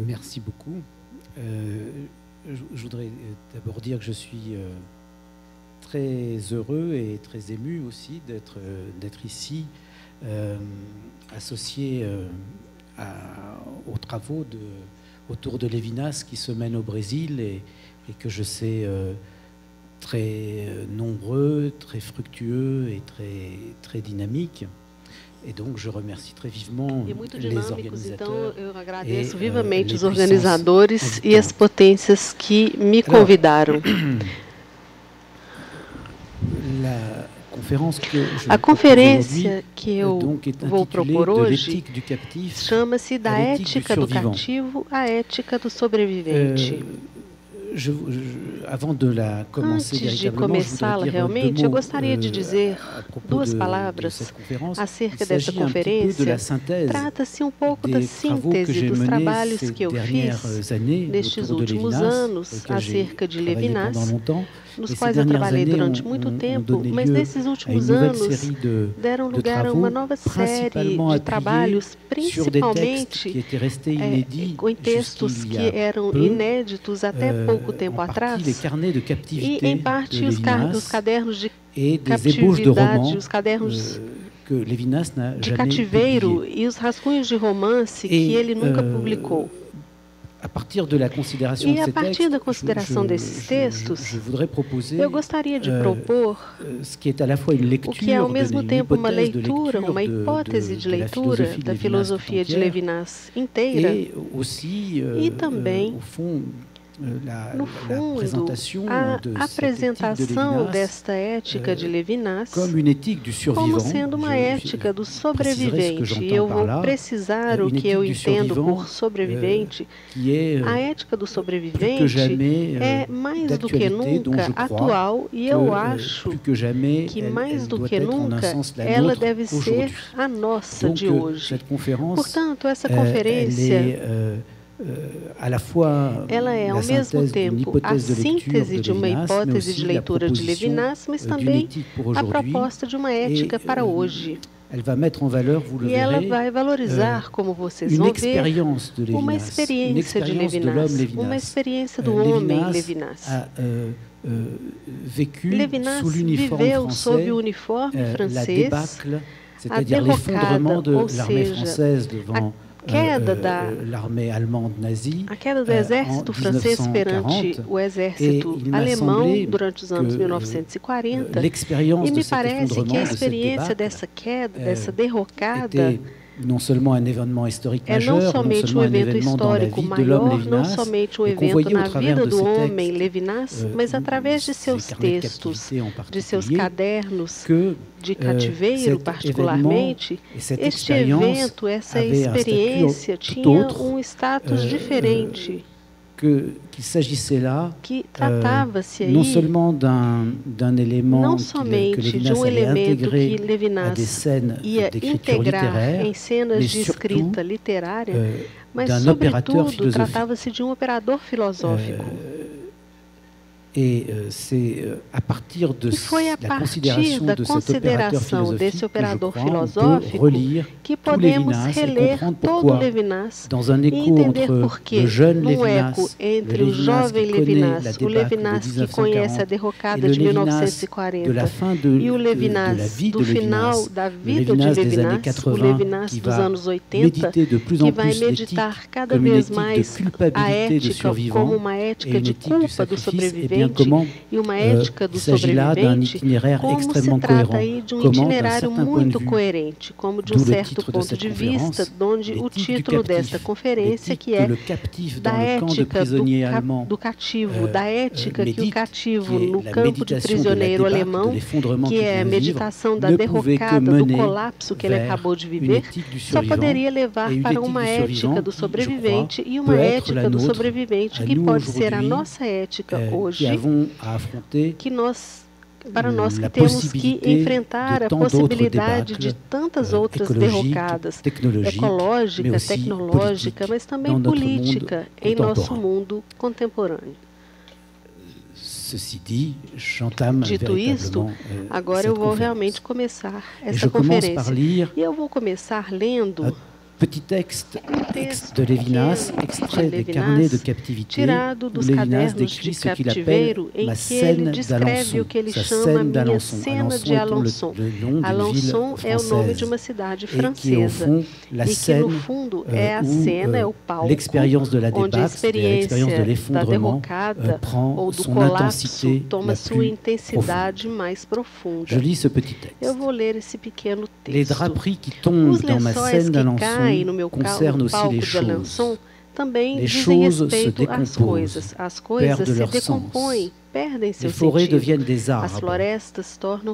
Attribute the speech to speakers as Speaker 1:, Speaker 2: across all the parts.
Speaker 1: Merci beaucoup. Je voudrais d'abord dire que je suis très heureux et très ému aussi d'être ici, associé aux travaux autour de Levinas qui se mènent au Brésil et que je sais très nombreux, très fructueux et très dynamiques. E donc, je remercie très vivement les organisateurs.
Speaker 2: Então, eu agradeço vivamente os organizadores e as potências que me convidaram. A conferência que eu vou propor hoje chama-se Da Ética do Cativo à Ética do Sobrevivente. Antes de começá-la realmente, eu gostaria de dizer duas palavras acerca dessa conferência. Trata-se um pouco da síntese dos trabalhos que eu fiz nestes últimos anos acerca de Levinas, nos quais eu trabalhei durante muito tempo, mas nesses últimos anos deram lugar a uma nova série de trabalhos, principalmente em textos que eram inéditos até pouco tempo atrás, e em parte os cadernos de captividade, os cadernos de cativeiro e os rascunhos de romance que ele nunca publicou. E a partir da consideração desses textos, eu gostaria de propor o que é ao mesmo tempo uma leitura, uma hipótese de leitura da filosofia de Levinas inteira e também, no fundo, a apresentação desta ética de Levinas como sendo uma ética do sobrevivente. E eu vou precisar o que eu entendo por sobrevivente. A ética do sobrevivente é mais do que nunca atual e eu acho que mais do que nunca ela deve ser a nossa de hoje. Portanto, essa conferência ela é, ao mesmo tempo, a síntese de uma hipótese de leitura de Levinas, mas também a proposta de uma ética para hoje. E ela vai valorizar, como vocês vão ver, uma experiência de Levinas, uma experiência do homem Levinas. Levinas viveu sob o uniforme francês, a derrocada, ou seja, a queda do exército francês perante o exército alemão durante os anos 1940, e me parece que a experiência dessa queda, dessa derrocada,
Speaker 1: não somente
Speaker 2: um evento histórico maior, não somente um evento na vida do homem Levinas, mas através de seus textos, de seus cadernos de cativeiro, particularmente, este evento, essa experiência tinha um status diferente. Que tratava-se aí
Speaker 1: não somente
Speaker 2: de um elemento que Levinas ia integrar em cenas de escrita literária, mas, sobretudo, tratava-se de um operador filosófico.
Speaker 1: E foi a partir da consideração desse operador filosófico que podemos reler todo Levinas e entender por que, num eco entre o jovem Levinas, o Levinas que conhece a derrocada de 1940 e o Levinas do final da vida de Levinas, o Levinas dos anos 80, que vai meditar cada vez mais a ética como uma ética de culpa do sobrevivente, e uma ética do sobrevivente, como se trata aí de um itinerário muito coerente, como de um certo ponto de vista, onde o título desta conferência, que é da ética do cativo, da ética que o cativo no campo de prisioneiro alemão, que é a meditação da derrocada, do colapso que ele acabou de viver, só poderia levar para uma ética do sobrevivente e uma ética do sobrevivente que pode ser a nossa ética hoje, para nós que temos que enfrentar a possibilidade de tantas outras derrocadas, ecológica, tecnológica, mas também política em nosso mundo contemporâneo. Ceci dit, j'entame véritablement
Speaker 2: agora eu vou realmente começar essa conferência. E eu vou começar lendo
Speaker 1: petit texte de Lévinas, extrait des carnets de captivité, où Lévinas décrit ce qu'il appelle ma scène d'Alençon, sa scène d'Alençon. Alençon est le nom d'une ville française, et qui est au fond la scène où l'expérience de la débâcle, l'expérience de l'effondrement prend son intensité la plus profonde. Je lis ce petit texte. Les draperies qui tombent dans ma scène d'Alençon concerne aussi les choses. Les choses se décomposent, perdent leur sens. Les forêts deviennent des arbres.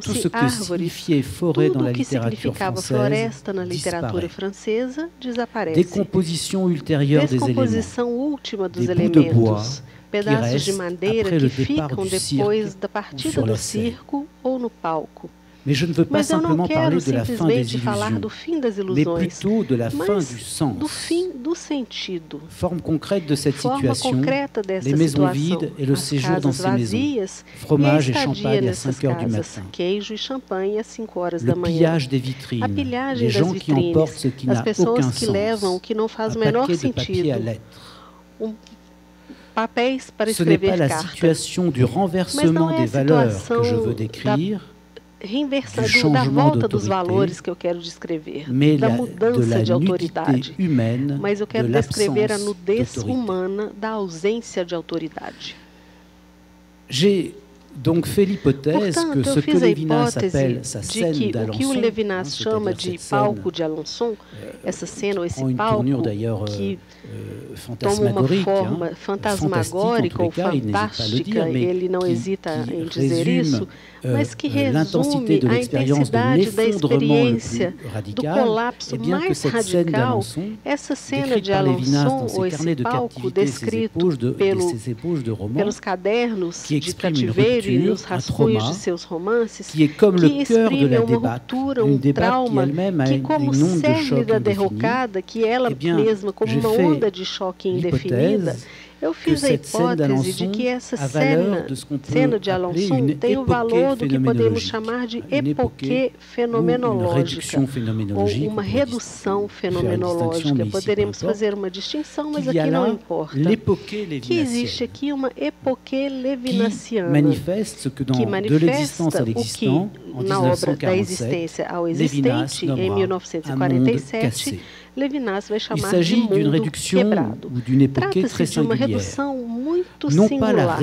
Speaker 1: Tout ce que signifiait forêt dans la littérature française disparaît. Décomposition ultérieure des éléments, des bouts de bois qui restent après le départ du cirque ou sur la scène. Mais je ne veux pas simplement parler de la fin des illusions, mais plutôt de la fin du sens. Forme concrète de cette situation, les maisons vides et le séjour dans ces maisons, fromage et champagne à 5 heures du matin, le pillage des vitrines, les gens qui emportent ce qui n'a aucun sens, un paquet de papier à lettres. Ce n'est pas la situation du renversement des valeurs que je veux décrire,
Speaker 2: reinversão da volta dos valores que eu quero descrever, da mudança de autoridade, mas eu quero descrever a nudez humana da ausência de autoridade.
Speaker 1: J'ai donc fait l'hypothèse que ce que Lévinas appelle sa scène d'Alençon,
Speaker 2: o que o Lévinas chama de palco de Alençon, essa cena ou esse palco que toma uma forma fantasmagórica ou fantástica, ele não hesita em dizer isso, mas que resume a intensidade da experiência do colapso mais radical. Essa cena de Alençon, ou esse palco descrito pelos cadernos de cativeiro e nos rascunhos de seus romances, que exprimem uma ruptura, trauma, que como cerne da derrocada, que ela mesma, como uma onda de choque indefinida, eu fiz a hipótese de que essa cena de Alençon tem o valor do que podemos chamar de époque fenomenológica, ou uma redução fenomenológica. Poderemos fazer uma distinção, mas aqui não importa. Que existe aqui uma époque levinaciana, que manifesta o que, na obra da existência ao existente, em 1947, Lévinas vai chamar de mundo quebrado. Trata-se de uma redução muito singular,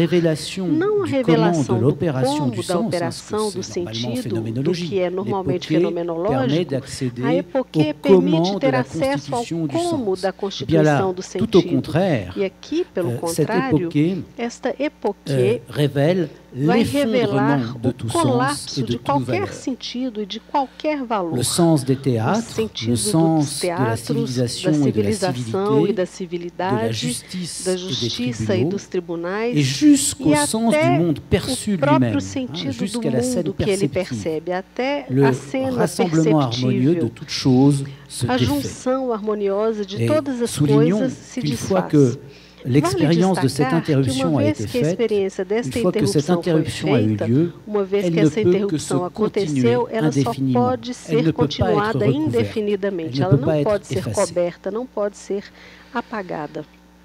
Speaker 2: não a revelação do como da operação do sentido, do que é normalmente fenomenológico. A époque permite ter acesso ao como da constituição do sentido. E aqui, pelo contrário, esta époque vai revelar o colapso de qualquer sentido e de qualquer valor.
Speaker 1: O sentido dos teatros, da civilização
Speaker 2: e da civilidade, da justiça e dos tribunais,
Speaker 1: e até o
Speaker 2: próprio sentido do mundo que ele percebe, até a cena perceptível, a junção harmoniosa de todas as coisas se desfaz.
Speaker 1: L'expérience de cette interruption a été faite, une fois que cette interruption a eu lieu, elle ne peut que se continuer indéfiniment. Elle ne peut pas être recouverte, elle ne peut pas être effacée.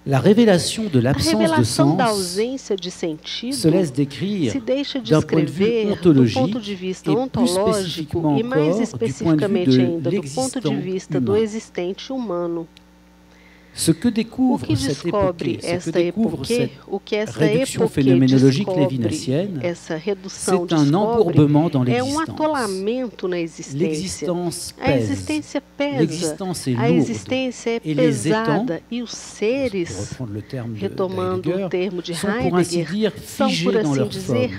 Speaker 1: La révélation de l'absence de sens se laisse décrire d'un point de vue ontologique et plus spécifiquement encore du point de vue de l'existant humain. Ce que découvre cette époque, cette réduction phénoménologique lévinassienne, c'est un embourbement dans l'existence. L'existence pèse, l'existence est lourde, et les étangs, pour reprendre le terme de Heidegger, sont pour ainsi dire figés dans leur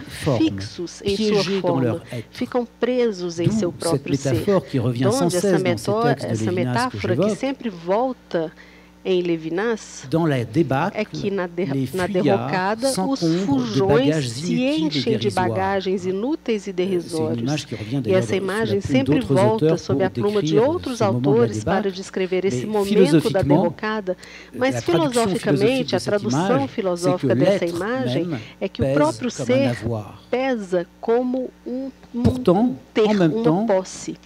Speaker 1: forme, piégés dans leur être. D'où cette métaphore qui revient sans cesse dans ces textes de Lévinas que j'évoque, em Levinas é que na derrocada os fujões se enchem de bagagens inúteis e derrisórios. E essa imagem sempre volta sob a pluma de outros autores para descrever esse momento da derrocada, mas filosoficamente, a tradução filosófica dessa imagem é que o próprio ser pesa como um ter, uma posse.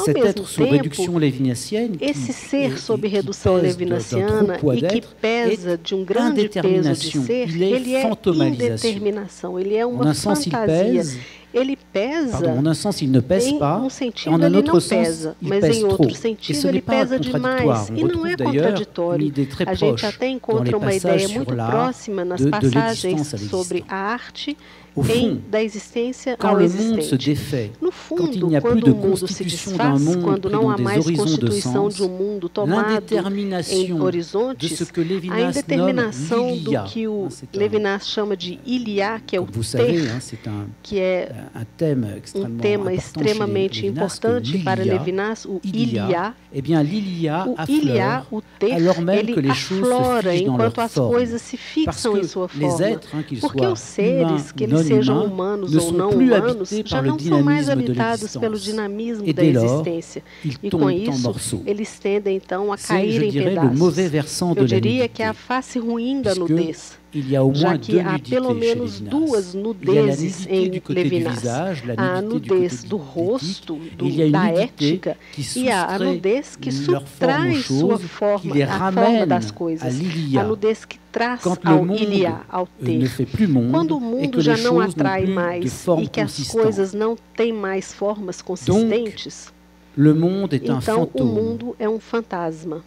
Speaker 1: Cet être sous réduction lévinassienne, esse ser sob redução levinassiana e que pesa de um grande peso de ser, ele é indeterminação, ele é uma fantasia. Ele pesa,
Speaker 2: en un sens, il ne pèse pas,
Speaker 1: em um sentido ele não pesa, mas em outro sentido ele pesa demais. E não é contraditório. A gente até encontra uma ideia muito próxima nas passagens sobre a arte da existência ao existente. No fundo, quando o mundo se desfaz, quando não há mais constituição de um mundo tomado em horizontes, a indeterminação do que o Levinas chama de Iliá, que é o ter, que é um tema extremamente importante para Levinas, o Iliá. O ter, ele aflora enquanto as coisas se fixam em sua forma. Porque os seres, que eles sejam humanos ou não humanos, já não são mais habitados pelo dinamismo da existência. E com isso, eles tendem então a cair em pedaços. Eu diria que é a face ruim da nudez. Já que há pelo menos duas nudezes em Levinas. Há a nudez do rosto, da ética, e há a nudez que subtrai sua forma, a forma das coisas. A nudez que traz ao Iliá, ao ter. Quando o mundo já não atrai mais e que as coisas não têm mais formas consistentes, então o mundo é um fantasma.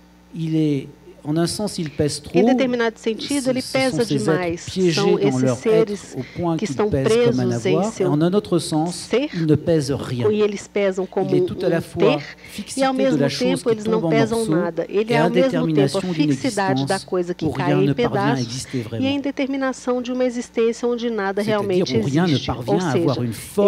Speaker 2: En un sens, il pèse trop.
Speaker 1: Em determinado sentido, ele pesa demais. São esses seres que estão presos em seu ser, e eles pesam como um ter, e ao mesmo tempo eles não pesam nada. Ele é ao mesmo tempo a fixidade da coisa que cai em pedaços e a indeterminação de uma existência onde nada realmente existe. Ou seja,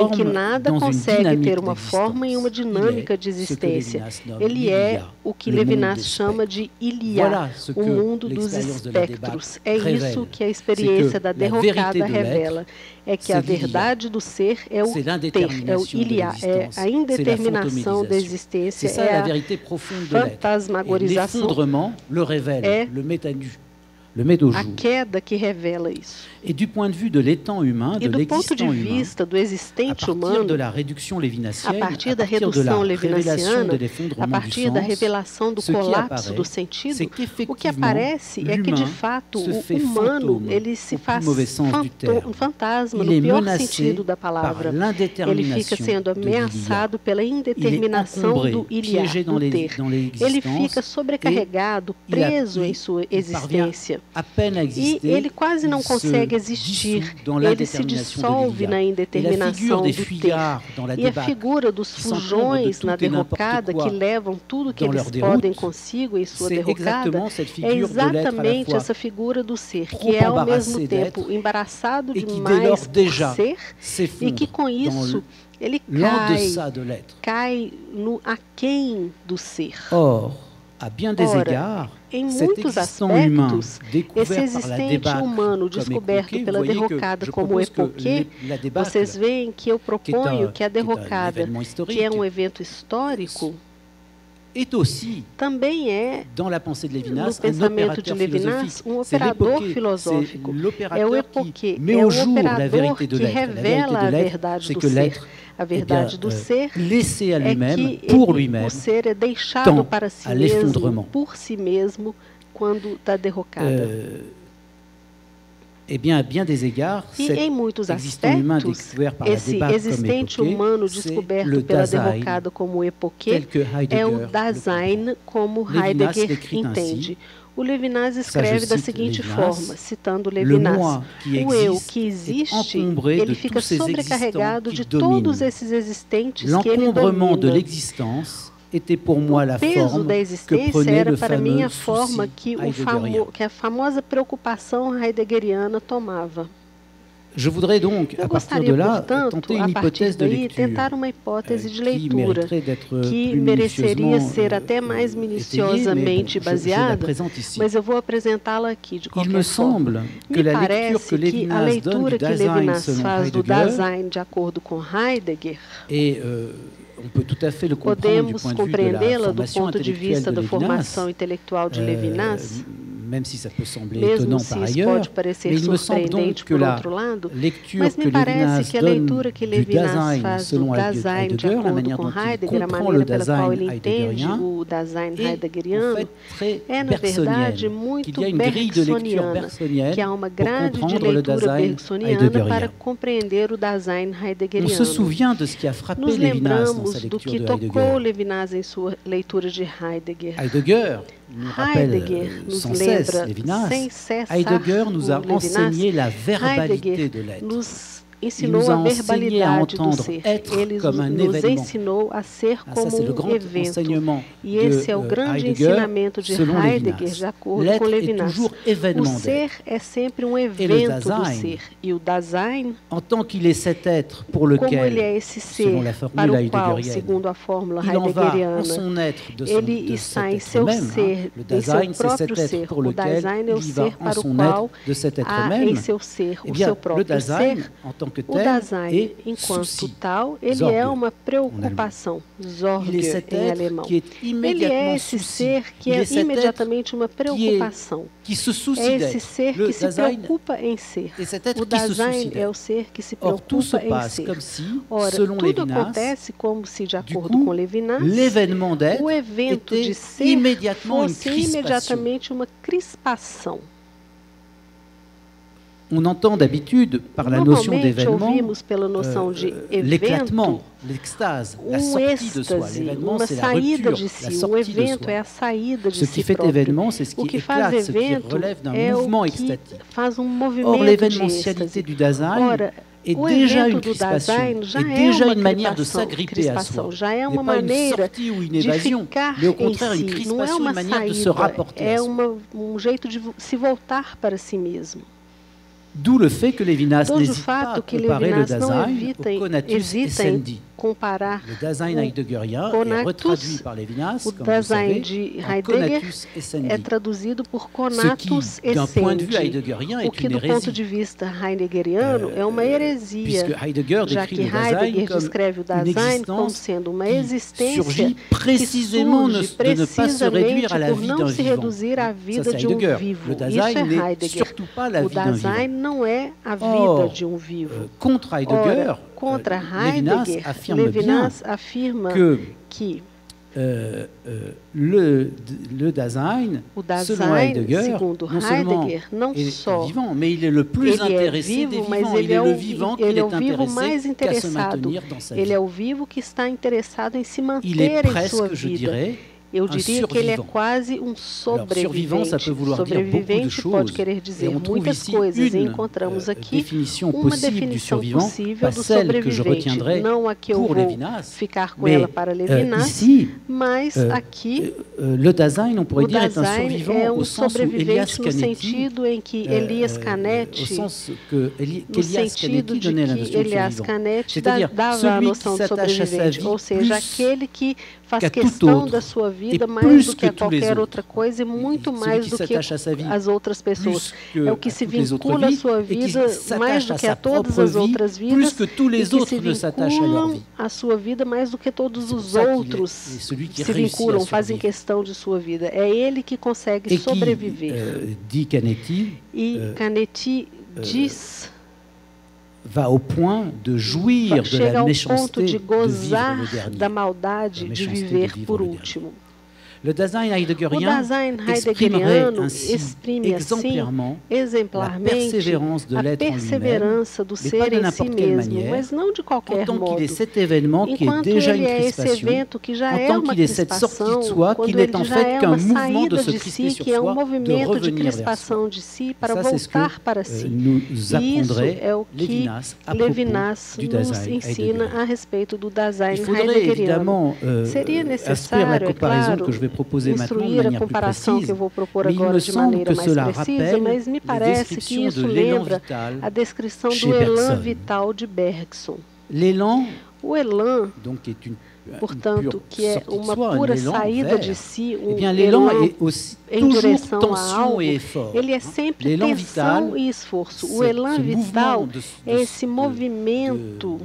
Speaker 1: em que nada consegue ter uma forma em uma dinâmica de existência. Ele é o que Levinas chama de Iliá, o mundo dos espectros. É isso que a experiência da derrocada revela. É que a verdade do ser é o ter, é o Iliá, é a indeterminação da existência, é a fantasmagorização, a queda que revela isso.
Speaker 2: Et du point de vue de l'étang humain, de
Speaker 1: l'existant humain, a partir da redução levinassiana, a partir da revelação do colapso do sentido, o que aparece é que, de fato, o humano ele se faz um fantasma no pior sentido da palavra. Ele fica sendo ameaçado pela indeterminação do Iliá, do ter. Ele fica sobrecarregado, preso em sua existência. E ele quase não consegue existir, ele se dissolve na indeterminação do ter. E a figura dos fujões na derrocada, que levam tudo que eles podem consigo em sua derrocada, é exatamente essa figura do ser, que é ao mesmo tempo embaraçado demais por ser, e que com isso ele cai no aquém do ser. Ora, em muitos aspectos, esse existente humano descoberto pela derrocada como epoquê, vocês veem que eu proponho que a derrocada, que é um evento histórico, também é, no pensamento de Levinas, um operador filosófico. É o epoquê, é o operador que revela a verdade do ser. A verdade do ser é que o ser é deixado para si mesmo, por si mesmo, quando está derrocada.
Speaker 2: E
Speaker 1: em muitos aspectos, esse existente humano descoberto pela derrocada como epoquê é o Dasein, como Heidegger entende. O Levinas escreve da seguinte forma, citando Levinas: o eu que existe, ele fica sobrecarregado de todos esses existentes que ele domina. O peso da existência era para mim a forma que a famosa preocupação heideggeriana tomava. Je voudrais donc, à partir de là, tenter une hypothèse de lecture
Speaker 2: tentar uma hipótese de leitura que mereceria ser até mais minuciosamente baseada, mas eu vou apresentá-la aqui de qualquer forma. Me parece que a leitura que Levinas faz do Dasein de acordo com Heidegger podemos compreendê-la do ponto de vista da formação intelectual de Levinas,
Speaker 1: même si ça peut sembler étonnant par ailleurs, mais il me semble donc que la lecture que Levinas donne du Dasein selon Heidegger, la manière dont il comprend le Dasein heideggerien, est en fait très personnelle, qu'il y a une grille de lecture personnelle pour comprendre le Dasein heideggerien. On se souvient de ce qui a frappé Levinas dans sa lecture de Heidegger. Heidegger nous rappelle sans cesse Levinas. Heidegger nous a enseigné la verbalité de l'être. Il nous a enseigné à entendre être comme un événement. Ça, c'est le grand enseignement de Heidegger selon Levinas. L'être est toujours événement d'être. Et le Dasein, en tant qu'il est cet être pour lequel, selon la formule heideggerienne, il en va en son être de cet être même. Le Dasein, c'est cet être pour lequel il va en son être de cet être même. Eh bien, le Dasein, en tant que
Speaker 2: o Dasein, enquanto tal, ele é uma preocupação, Sorge em alemão. Ele é esse ser que é imediatamente uma preocupação. É esse ser que se preocupa em ser. O Dasein é o ser que se preocupa em ser. Ora, tudo acontece como se, de acordo com Levinas, o evento de ser fosse imediatamente uma crispação.
Speaker 1: On entend d'habitude par la notion d'événement l'éclatement, l'extase, la sortie de soi. L'événement, c'est la rupture, la sortie de soi. Ce qui fait événement, c'est ce qui éclate, ce qui relève d'un mouvement extatique. Or, l'événementialité du Dasein est déjà une crispation, est déjà une manière de s'agripper à soi. N'est pas une sortie ou une évasion, mais au contraire une crispation, une manière de se rapporter à soi. D'où le fait que Levinas n'hésite pas à comparer le Dasein au conatus essendi. Le Dasein heideggerien est retraduit par Levinas, comme vous savez, en conatus essendi. Ce qui, d'un point de vue heideggerien, est une hérésie. Puisque Heidegger décrit le Dasein comme une existence qui surgit précisément de ne pas se réduire à la vie d'un vivant. Ça, c'est Heidegger. Le Dasein n'est surtout pas la vie d'un vivant.
Speaker 2: Não é a vida de um vivo.
Speaker 1: Contra Heidegger,
Speaker 2: Levinas afirma que
Speaker 1: le Dasein, selon Heidegger, non seulement est vivant, mais il est le plus intéressé des vivants. Il est le vivant qui est intéressé qu'à se maintenir dans sa vie.
Speaker 2: Ele é o vivo que está interessado em se manter em sua vida. Eu diria que ele é quase um sobrevivente. Sobrevivente pode querer dizer muitas coisas, e encontramos aqui uma definição possível do sobrevivente. Não a que eu vou ficar com ela para Levinas, mas aqui
Speaker 1: o Dasein
Speaker 2: é um sobrevivente no sentido em que Elias Canetti, no sentido de que Elias Canetti dava a noção de sobrevivente, ou seja, aquele que faz questão da sua vida mais do que a qualquer outra coisa e muito mais do que as outras pessoas. É o que se vincula à sua vida mais do que a todas as outras vidas e que se vinculam à sua vida mais do que todos os outros se vinculam, fazem questão de sua vida. É ele que consegue sobreviver. E Canetti diz...
Speaker 1: va au point de jouir de la méchanceté de vivre le dernier.
Speaker 2: Da maldade de viver por último.
Speaker 1: Le Dasein heideggerien exprimerait ainsi exemplairement la persévérance de l'être en lui-même, mais pas de n'importe quelle manière, en tant qu'il est cet événement qui est déjà une crispation, en tant qu'il est cette sortie de soi qui n'est en fait qu'un mouvement de se crisper sur soi, de revenir vers soi. Ça, c'est ce que nous apprendrait Levinas à propos du Dasein heideggerien. Il faudrait évidemment, à la comparaison que je vais
Speaker 2: instruir a comparação que eu vou propor agora de maneira mais precisa, mas me parece que isso lembra a descrição do elan vital de Bergson. O elan, portanto, que é uma pura saída de si, um elan em direção a algo, ele é sempre tensão e esforço. O elan vital é esse movimento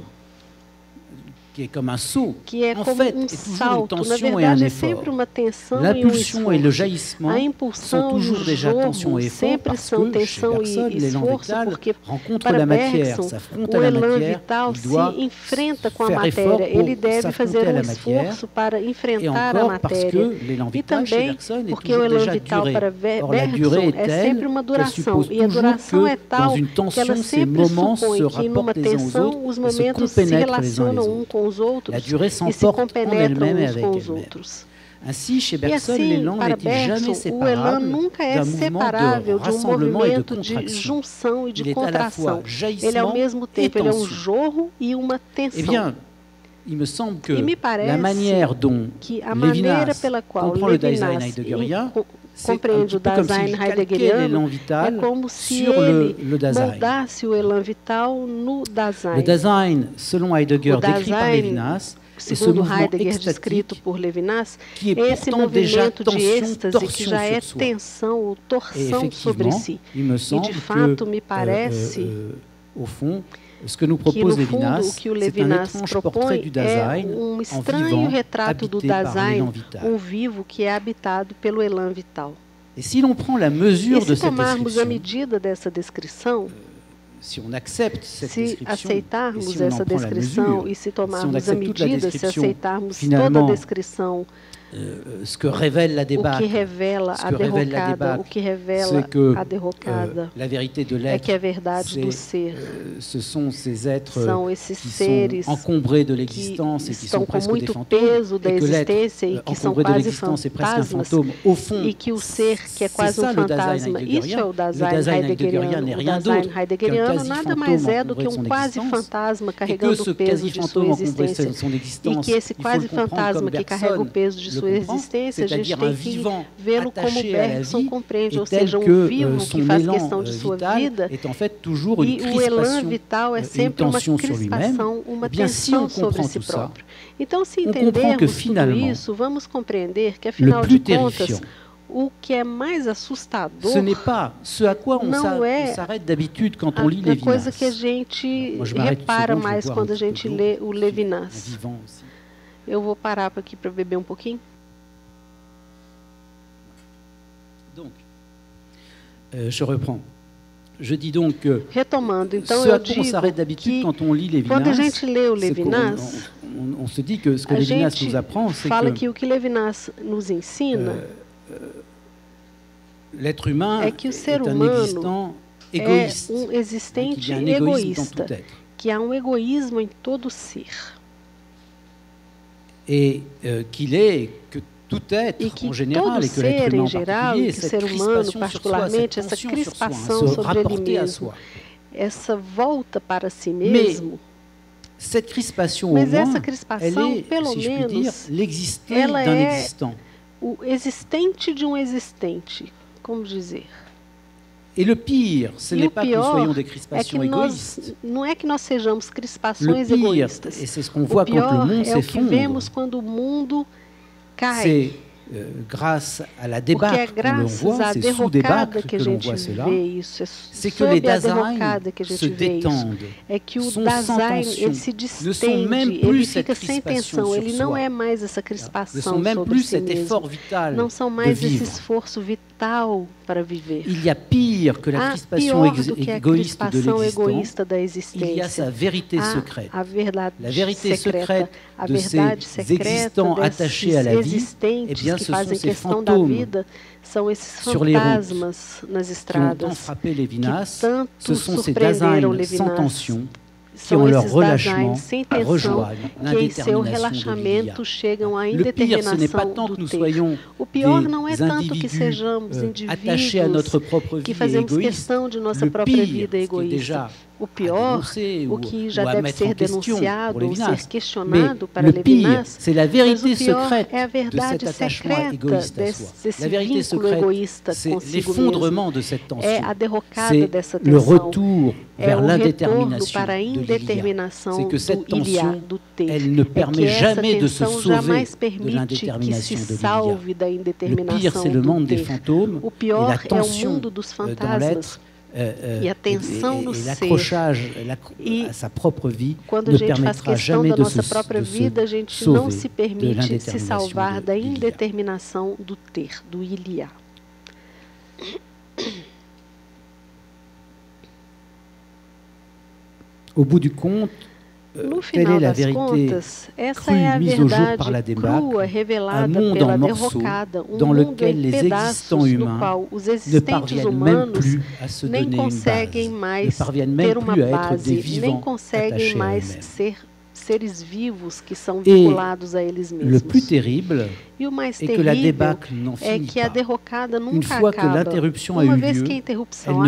Speaker 2: que é como um salto. Na verdade, é sempre uma tensão e um esforço. A impulsão e o jogo sempre são tensão e esforço, porque para Bergson, o elan vital se enfrenta com a matéria. Ele deve fazer um esforço para enfrentar a matéria. E também porque o elan vital para Bergson é sempre uma duração. E a duração é tal que ela sempre supõe que numa tensão os momentos se relacionam um com os outros e se compenetram uns com os outros. E assim, para Bergson, o elan nunca é separável de um movimento de junção e de contração. Ele, ao mesmo tempo, ele é um jorro e uma tensão. E me parece que a maneira pela qual Levinas compreende o Dasein heideggeriano é como se ele moldasse o elan vital no Dasein.
Speaker 1: O Dasein, selon Heidegger, décrit par Levinas,
Speaker 2: segundo Heidegger, descrito por Levinas, é esse movimento de êxtase que já é tensão ou torção sobre si. E, de fato, me parece que, no fundo, o que o Levinas propõe é um estranho retrato do Dasein, um vivo que é habitado pelo elan vital.
Speaker 1: E se
Speaker 2: tomarmos a medida dessa descrição,
Speaker 1: se
Speaker 2: aceitarmos essa descrição e se tomarmos a medida, se aceitarmos toda a descrição,
Speaker 1: o que revela a derrocada,
Speaker 2: é que a verdade do ser
Speaker 1: são
Speaker 2: esses seres
Speaker 1: que estão com muito
Speaker 2: peso da existência e que são quase fantasmas, e que o ser que é quase um fantasma, isso é o Dasein heideggeriano. O Dasein heideggeriano nada mais é do que um quase fantasma carregando o peso de sua existência, e que esse quase fantasma que carrega o peso de sua existência, a gente tem que vê-lo como Bergson compreende, ou seja, um vivo que faz questão de sua vida, e o elan vital é sempre uma crispação, uma tensão sobre si próprio. Então, se entendermos tudo isso, vamos compreender que, afinal de contas, o que é mais assustador não é a coisa que a gente repara mais quando a gente lê o Levinas. Eu vou parar aqui para beber um pouquinho.
Speaker 1: Je reprends. Je dis donc que
Speaker 2: retomando, então eu digo que quando a gente lê o Levinas,
Speaker 1: on se dit que ce que Levinas nous apprend, c'est
Speaker 2: que o que Levinas nos ensina
Speaker 1: l'être humain
Speaker 2: é que o ser humano é um existente egoísta, que há um egoísmo em todo ser.
Speaker 1: Et qu'il est que tout être en général, et que l'être humain en particulier, cette crispation sur soi, cette tension sur soi, se rapporter à soi.
Speaker 2: Essa volta para si mesmo.
Speaker 1: Cette crispation, au moins, elle est, si je puis dire, l'existant d'un existant.
Speaker 2: O existente de um existente, como dizer.
Speaker 1: Et le pire, ce n'est pas que nous soyons des crispations égoïstes.
Speaker 2: Não é que nós sejamos crispações egoístas.
Speaker 1: Et c'est ce qu'on voit quand le monde s'effondre.
Speaker 2: É o que vemos quando o mundo cai.
Speaker 1: C'est grâce à la débâcle que l'on voit, c'est sous débâcle que l'on voit cela, c'est que les Dasein se détendent, sont sans tension, ne sont même plus cette crispation sur soi, ne sont même plus cet effort vital de vivre. Il y a pire que la crispation égoïste de l'existant, il y a sa vérité secrète. La vérité secrète de ces existants attachés à la vie, eh bien, ce sont ces fantômes sur les routes qui ont tant frappé Levinas, ce sont ces Dasein sans tension qui ont leur relâchement rejoignent l'indétermination de l'IA. Le pire, ce n'est pas tant que nous soyons des individus attachés à notre propre vie et égoïstes. Le pire, ce qui est déjà o pior, o que já deve ser denunciado ou ser questionado para Lévinas, mas o pior é a verdade secreta desse vínculo egoísta consigo mesmo. É a derrocada dessa tensão, é o retorno para a indeterminação do Iliá, do ter. É que essa tensão jamais permite que se salve da indeterminação do ter. O pior é o mundo dos fantasmas. E a tensão no ser. E quando a gente faz questão da nossa própria vida, a gente não se permite se salvar da indeterminação do ter, do Iliá.
Speaker 2: Au bout du compte,
Speaker 1: no final das contas, essa é a verdade crua revelada pela derrocada, mundo em pedaços no qual os existentes humanos nem conseguem mais ter uma base, nem conseguem mais ser seres vivos que são vinculados a eles mesmos. E o mais terrível é que a derrocada nunca acaba. Uma vez que a interrupção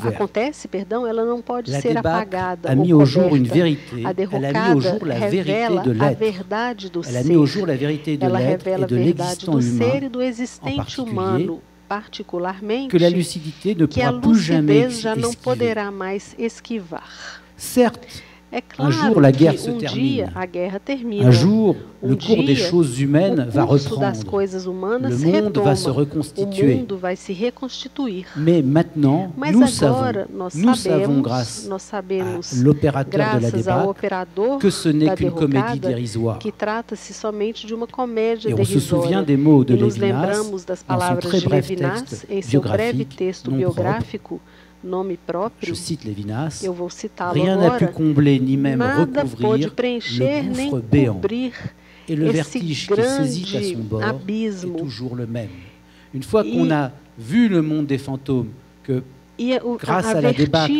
Speaker 1: acontece, ela não pode ser apagada ou coberta. A derrocada revela a verdade do ser. Ela revela a verdade do ser e do existente humano, particularmente, que a lucidez já não poderá mais esquivar. É claro que um dia a guerra termina.
Speaker 2: Un jour, le cours des choses humaines va
Speaker 1: das coisas humanas
Speaker 2: le monde va se reconstituer.
Speaker 1: O mundo vai se reconstituir.
Speaker 2: Mais maintenant,
Speaker 1: Mas agora nós sabemos,
Speaker 2: l'opérateur de la débâcle, que ce n'est qu'une comédie dérisoire.
Speaker 1: Que trata-se somente de uma comédia
Speaker 2: Et on se souvient des mots de
Speaker 1: Lévinas,
Speaker 2: lembramos
Speaker 1: das palavras de Lévinas em seu breve texto biográfico, nome próprio,
Speaker 2: je cite Lévinas,
Speaker 1: eu vou citá-lo
Speaker 2: rien n'a pu combler ni même
Speaker 1: nada pôde
Speaker 2: recouvrir
Speaker 1: preencher
Speaker 2: le
Speaker 1: nem
Speaker 2: gouffre béant.
Speaker 1: cobrir
Speaker 2: Et le
Speaker 1: esse
Speaker 2: vertige qui saisit à son
Speaker 1: grande
Speaker 2: bord
Speaker 1: abismo.
Speaker 2: est toujours le même. Une fois qu'on a vu le monde des fantômes, que grâce à la débâcle,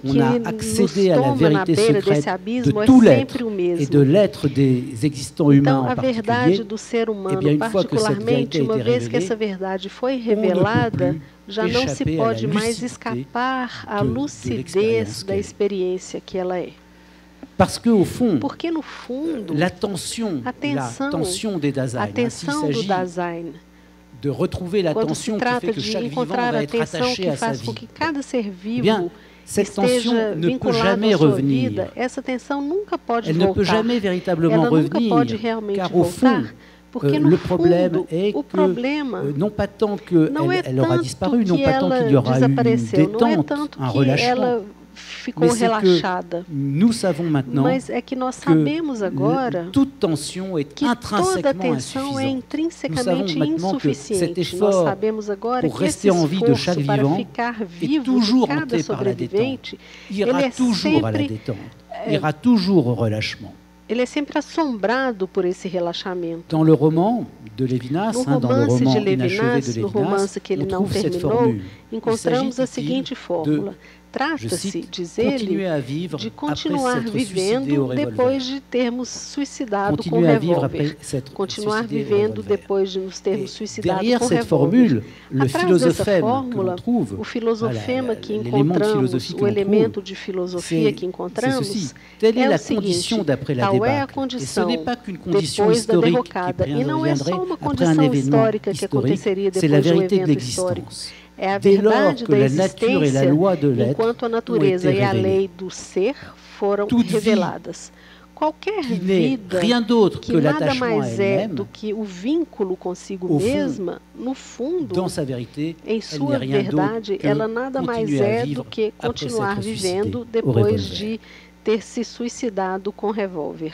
Speaker 2: on a accédé à la vérité secrète de tout l'être et de l'être des existants humains en particulier,
Speaker 1: do ser humano,
Speaker 2: eh bien, une fois que cette vérité a été
Speaker 1: uma vez que essa
Speaker 2: révélée,
Speaker 1: verdade foi
Speaker 2: on ne
Speaker 1: revelada,
Speaker 2: peut plus
Speaker 1: já não se
Speaker 2: échapper à la
Speaker 1: pode mais
Speaker 2: lucidité
Speaker 1: escapar à
Speaker 2: de
Speaker 1: lucidez
Speaker 2: l'expérience
Speaker 1: da
Speaker 2: qu'elle est.
Speaker 1: experiência que ela é.
Speaker 2: Parce qu'au fond,
Speaker 1: Porque no fundo,
Speaker 2: la tension des Dasein,
Speaker 1: a
Speaker 2: s'il
Speaker 1: tensão do
Speaker 2: s'agit
Speaker 1: Dasein,
Speaker 2: de retrouver la
Speaker 1: quando se
Speaker 2: tension qui
Speaker 1: trata
Speaker 2: fait que
Speaker 1: de
Speaker 2: chaque vivant
Speaker 1: encontrar
Speaker 2: va
Speaker 1: a
Speaker 2: être
Speaker 1: tensão
Speaker 2: attaché
Speaker 1: que
Speaker 2: à sa
Speaker 1: faz com
Speaker 2: vie,
Speaker 1: que cada ser vivo
Speaker 2: bien, cette tension
Speaker 1: esteja
Speaker 2: ne peut
Speaker 1: vinculado
Speaker 2: jamais
Speaker 1: à sua
Speaker 2: revenir.
Speaker 1: vida, essa tensão nunca pode
Speaker 2: Elle ne peut
Speaker 1: voltar.
Speaker 2: jamais véritablement
Speaker 1: Ela nunca
Speaker 2: revenir,
Speaker 1: pode realmente
Speaker 2: car au fond,
Speaker 1: voltar, porque no
Speaker 2: le problème
Speaker 1: fundo,
Speaker 2: est
Speaker 1: o
Speaker 2: que,
Speaker 1: problema
Speaker 2: non pas tant qu'elle
Speaker 1: não é
Speaker 2: elle aura
Speaker 1: tanto
Speaker 2: disparu, non
Speaker 1: que
Speaker 2: pas tant
Speaker 1: ela
Speaker 2: qu'il y aura eu une
Speaker 1: desapareceu, não é
Speaker 2: détente,
Speaker 1: tanto
Speaker 2: un
Speaker 1: que
Speaker 2: relâchement,
Speaker 1: ela ficou
Speaker 2: mais c'est que
Speaker 1: relaxada.
Speaker 2: nous savons maintenant
Speaker 1: Mas é que nós sabemos agora
Speaker 2: toute tension est
Speaker 1: que toda
Speaker 2: intrinsèquement
Speaker 1: tensão é
Speaker 2: insuffisante.
Speaker 1: intrinsecamente
Speaker 2: Nous savons maintenant que cet
Speaker 1: insuficiente. Nós
Speaker 2: effort
Speaker 1: sabemos agora
Speaker 2: pour
Speaker 1: que esse
Speaker 2: rester en vie de chaque
Speaker 1: esforço para
Speaker 2: vivant
Speaker 1: ficar
Speaker 2: est
Speaker 1: vivo
Speaker 2: toujours
Speaker 1: de cada
Speaker 2: hanté par la détente,
Speaker 1: sobrevivente, ele
Speaker 2: ira
Speaker 1: é
Speaker 2: toujours à la
Speaker 1: sempre
Speaker 2: détente, ira toujours au relâchement.
Speaker 1: ele é sempre assombrado por esse relaxamento.
Speaker 2: Dans le roman de Lévinas,
Speaker 1: No
Speaker 2: dans le
Speaker 1: romance
Speaker 2: roman
Speaker 1: de
Speaker 2: inachevé
Speaker 1: Lévinas,
Speaker 2: de
Speaker 1: no
Speaker 2: Lévinas,
Speaker 1: romance que ele
Speaker 2: on
Speaker 1: não
Speaker 2: trouve cette
Speaker 1: terminou,
Speaker 2: formule.
Speaker 1: encontramos a
Speaker 2: Il s'agit,
Speaker 1: seguinte fórmula.
Speaker 2: je
Speaker 1: Trata-se,
Speaker 2: cite,
Speaker 1: diz
Speaker 2: continuer
Speaker 1: ele,
Speaker 2: à vivre
Speaker 1: de
Speaker 2: après
Speaker 1: continuar
Speaker 2: s'être suicidé au
Speaker 1: vivendo
Speaker 2: revolver.
Speaker 1: depois de termos suicidado com
Speaker 2: Continuer à vivre
Speaker 1: revólver.
Speaker 2: après s'être
Speaker 1: Continuar
Speaker 2: suicidé au
Speaker 1: vivendo
Speaker 2: revolver.
Speaker 1: depois de nos termos
Speaker 2: Et
Speaker 1: suicidado
Speaker 2: derrière
Speaker 1: com
Speaker 2: cette
Speaker 1: revólver.
Speaker 2: formule, le
Speaker 1: Atrás dessa
Speaker 2: philosophème que
Speaker 1: fórmula,
Speaker 2: l'on trouve,
Speaker 1: o filosofema que
Speaker 2: l'élément de
Speaker 1: encontramos,
Speaker 2: philosophie que
Speaker 1: o
Speaker 2: l'on
Speaker 1: elemento
Speaker 2: trouve,
Speaker 1: de filosofia que
Speaker 2: c'est
Speaker 1: encontramos,
Speaker 2: ceci. Telle est
Speaker 1: é
Speaker 2: la
Speaker 1: o seguinte,
Speaker 2: condition d'après la
Speaker 1: tal é a
Speaker 2: débâcle. Et ce
Speaker 1: condição
Speaker 2: n'est pas qu'une condition
Speaker 1: depois da
Speaker 2: historique qui
Speaker 1: derrocada. E não é
Speaker 2: viendrait
Speaker 1: só uma
Speaker 2: après un
Speaker 1: condição
Speaker 2: événement
Speaker 1: histórica que
Speaker 2: historique,
Speaker 1: aconteceria
Speaker 2: c'est la
Speaker 1: depois de um
Speaker 2: vérité de
Speaker 1: evento histórico.
Speaker 2: l'existence.
Speaker 1: É a
Speaker 2: Dès lors
Speaker 1: verdade
Speaker 2: que
Speaker 1: da
Speaker 2: la nature et la
Speaker 1: existência,
Speaker 2: loi de l'être
Speaker 1: enquanto a
Speaker 2: ont
Speaker 1: natureza
Speaker 2: été
Speaker 1: e a
Speaker 2: révélées.
Speaker 1: lei do ser foram
Speaker 2: Toute vie
Speaker 1: reveladas. Qualquer
Speaker 2: qui n'est
Speaker 1: vida
Speaker 2: rien d'autre
Speaker 1: que
Speaker 2: que
Speaker 1: nada
Speaker 2: l'attachement à
Speaker 1: mais é
Speaker 2: elle-même,
Speaker 1: do que o vínculo consigo
Speaker 2: au fond,
Speaker 1: mesma, no fundo,
Speaker 2: dans sa vérité,
Speaker 1: em
Speaker 2: elle
Speaker 1: sua
Speaker 2: n'est rien
Speaker 1: verdade,
Speaker 2: d'autre que
Speaker 1: ela nada mais
Speaker 2: continuer à
Speaker 1: é
Speaker 2: vivre
Speaker 1: do que
Speaker 2: après
Speaker 1: continuar
Speaker 2: s'être
Speaker 1: vivendo
Speaker 2: suicidé au
Speaker 1: depois
Speaker 2: revolver.
Speaker 1: de ter se suicidado com revólver.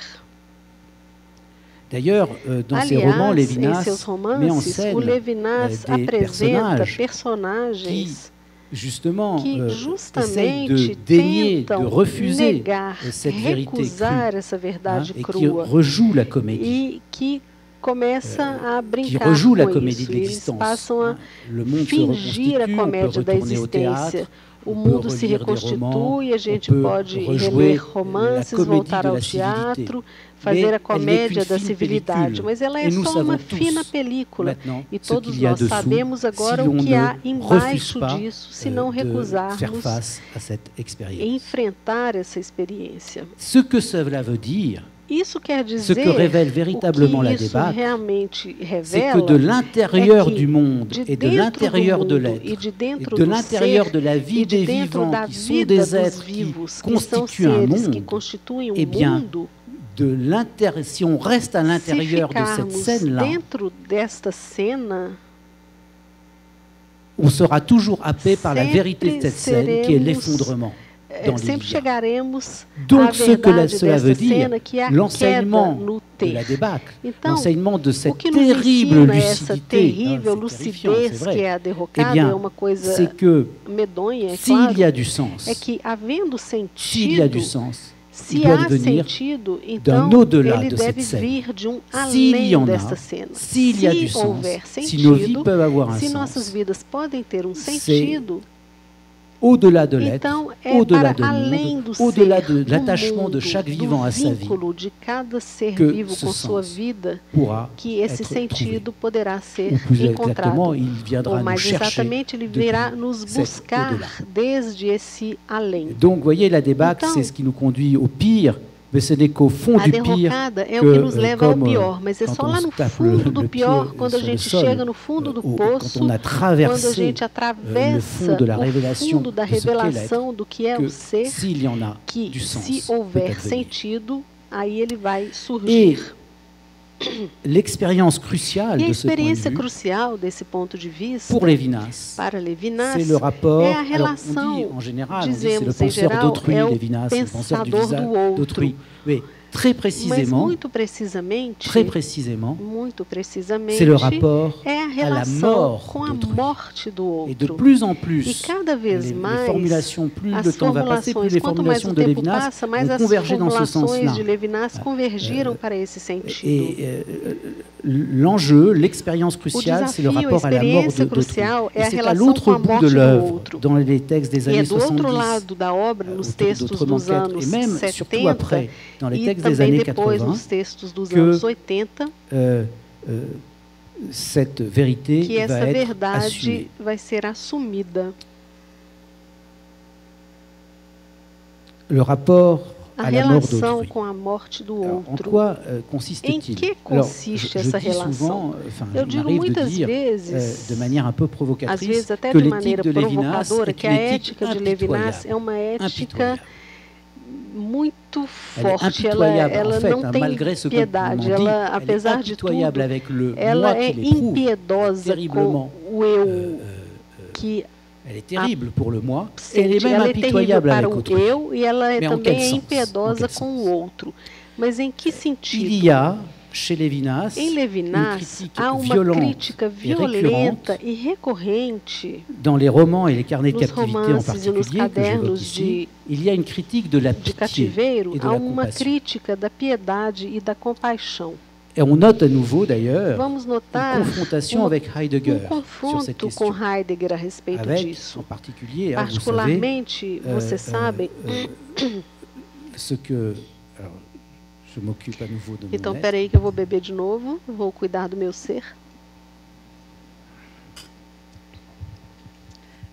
Speaker 2: D'ailleurs, dans ses
Speaker 1: Aliás,
Speaker 2: romans,
Speaker 1: em
Speaker 2: Lévinas
Speaker 1: seus
Speaker 2: met en
Speaker 1: romances,
Speaker 2: scène
Speaker 1: o Lévinas
Speaker 2: des
Speaker 1: apresenta
Speaker 2: personnages
Speaker 1: personagens
Speaker 2: justement
Speaker 1: que
Speaker 2: essayent de
Speaker 1: justamente
Speaker 2: dénier, de
Speaker 1: tentam
Speaker 2: refuser
Speaker 1: negar,
Speaker 2: cette vérité
Speaker 1: recusar
Speaker 2: crue,
Speaker 1: essa verdade
Speaker 2: et qui
Speaker 1: crua
Speaker 2: rejoue la comédie.
Speaker 1: e que começa a
Speaker 2: Qui
Speaker 1: brincar
Speaker 2: rejoue la
Speaker 1: com
Speaker 2: comédie
Speaker 1: isso.
Speaker 2: de
Speaker 1: Eles
Speaker 2: l'existence.
Speaker 1: passam a
Speaker 2: Le monde se
Speaker 1: fingir a
Speaker 2: reconstitue, on peut
Speaker 1: comédia da
Speaker 2: retourner au
Speaker 1: existência.
Speaker 2: théâtre,
Speaker 1: o mundo se reconstitui, a gente pode reler romances, voltar ao teatro, fazer a comédia da civilidade, mas ela é só uma fina película. E todos nós sabemos agora o que há embaixo disso, se não recusarmos enfrentar essa experiência. Isso quer dizer,
Speaker 2: ce que révèle véritablement la débâcle, c'est que de l'intérieur du monde et de l'intérieur de l'être, et de l'intérieur de la vie des vivants qui sont des êtres qui constituent un monde, eh bien, si on reste à l'intérieur de cette scène-là, on sera toujours happé par la vérité de cette scène qui est l'effondrement.
Speaker 1: Sempre chegaremos
Speaker 2: à verdade dessa cena, que é a queda no ter. Então, o que nos ensina essa terrível lucidez que é a derrocada, é uma coisa medonha, é claro, é que, havendo sentido, se há sentido, então ele deve vir de além desta cena. Se houver sentido, se nossas vidas podem ter sentido, au-delà de l'être, au-delà de monde, au-delà de l'attachement de chaque vivant à sa vie, que ce sens pourra être trouvé. Ou plus exactement, il viendra nous chercher Donc, vous voyez, la débâcle, c'est ce qui nous conduit au pire. Mais ce n'est qu'au fond du pire
Speaker 1: é o que nos leva ao pior, mas é só lá no fundo do pior, quando a gente chega no fundo do poço, quando a gente atravessa o fundo da revelação do que é o ser, que se houver sentido, aí ele vai surgir.
Speaker 2: L'expérience cruciale de ce
Speaker 1: ponto de vista,
Speaker 2: pour Lévinas, c'est le rapport,
Speaker 1: é a relação,
Speaker 2: on dit en général, c'est le penseur d'autrui, Lévinas, c'est le penseur d'autrui. Mais très précisément, c'est le rapport à la mort d'autrui. Et de plus en plus, les formulations, plus le temps va passer, plus les formulations de Lévinas vont converger dans ce sens-là. Et l'enjeu, l'expérience cruciale, c'est le rapport à la mort d'autrui. Et c'est à l'autre bout de l'œuvre, dans les textes des années 70, d'autres manquettes, et même, surtout après, dans les textes des années 80, que cette vérité va être assumée. Le rapport à la mort d'autrui. En quoi consiste-t-il? Je dis souvent, il m'arrive de dire de manière un peu provocatrice que l'éthique de Lévinas est une éthique impitoyable.
Speaker 1: Muito forte, ela não tem piedade, ela, apesar de tudo, ela é impiedosa com o eu que
Speaker 2: elle est terrible pour le moi,
Speaker 1: elle est même impitoyable avec autrui. E ela também é impiedosa com o outro. Mas em que sentido?
Speaker 2: Il y a chez Lévinas,
Speaker 1: em Lévinas há uma crítica violenta e recorrente
Speaker 2: dans les romans et les carnets de captivité en particulier, que j'évoque ici, il y a une critique de la pitié et de la
Speaker 1: uma crítica da piedade e da compaixão.
Speaker 2: Et on note à nouveau d'ailleurs une confrontation avec Heidegger sur cette question.
Speaker 1: Heidegger a respeito disso.
Speaker 2: En particulier,
Speaker 1: particularmente, você sabe,
Speaker 2: ce que alors, je m'occupe à nouveau de mon
Speaker 1: Então, peraí que eu vou beber de novo, vou cuidar do meu ser.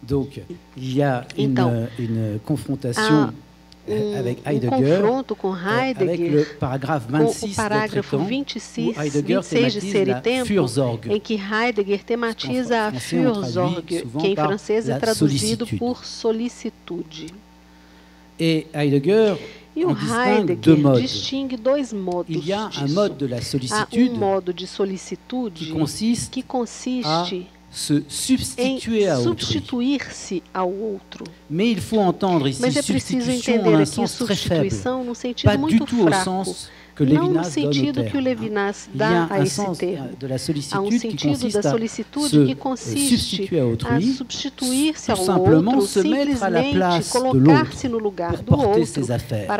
Speaker 2: Donc, il y a une confrontation avec Heidegger, avec le paragraphe 26 où Heidegger thématise la Fürsorge,
Speaker 1: em que Heidegger tematiza a Fürsorge, que em francês é traduzido por solicitude.
Speaker 2: Et Heidegger distingue
Speaker 1: dois modos.
Speaker 2: Il y a un mode de la sollicitude,
Speaker 1: modo de solicitude
Speaker 2: qui consiste à se substituer à
Speaker 1: substituir-se ao outro.
Speaker 2: Mais il faut entendre ici substitution en un sens très faible, pas du tout au sens que Lévinas donne au terme. Il y a un sens de la sollicitude qui consiste à se substituer à autrui, tout simplement se mettre à la place de l'autre pour porter ses affaires.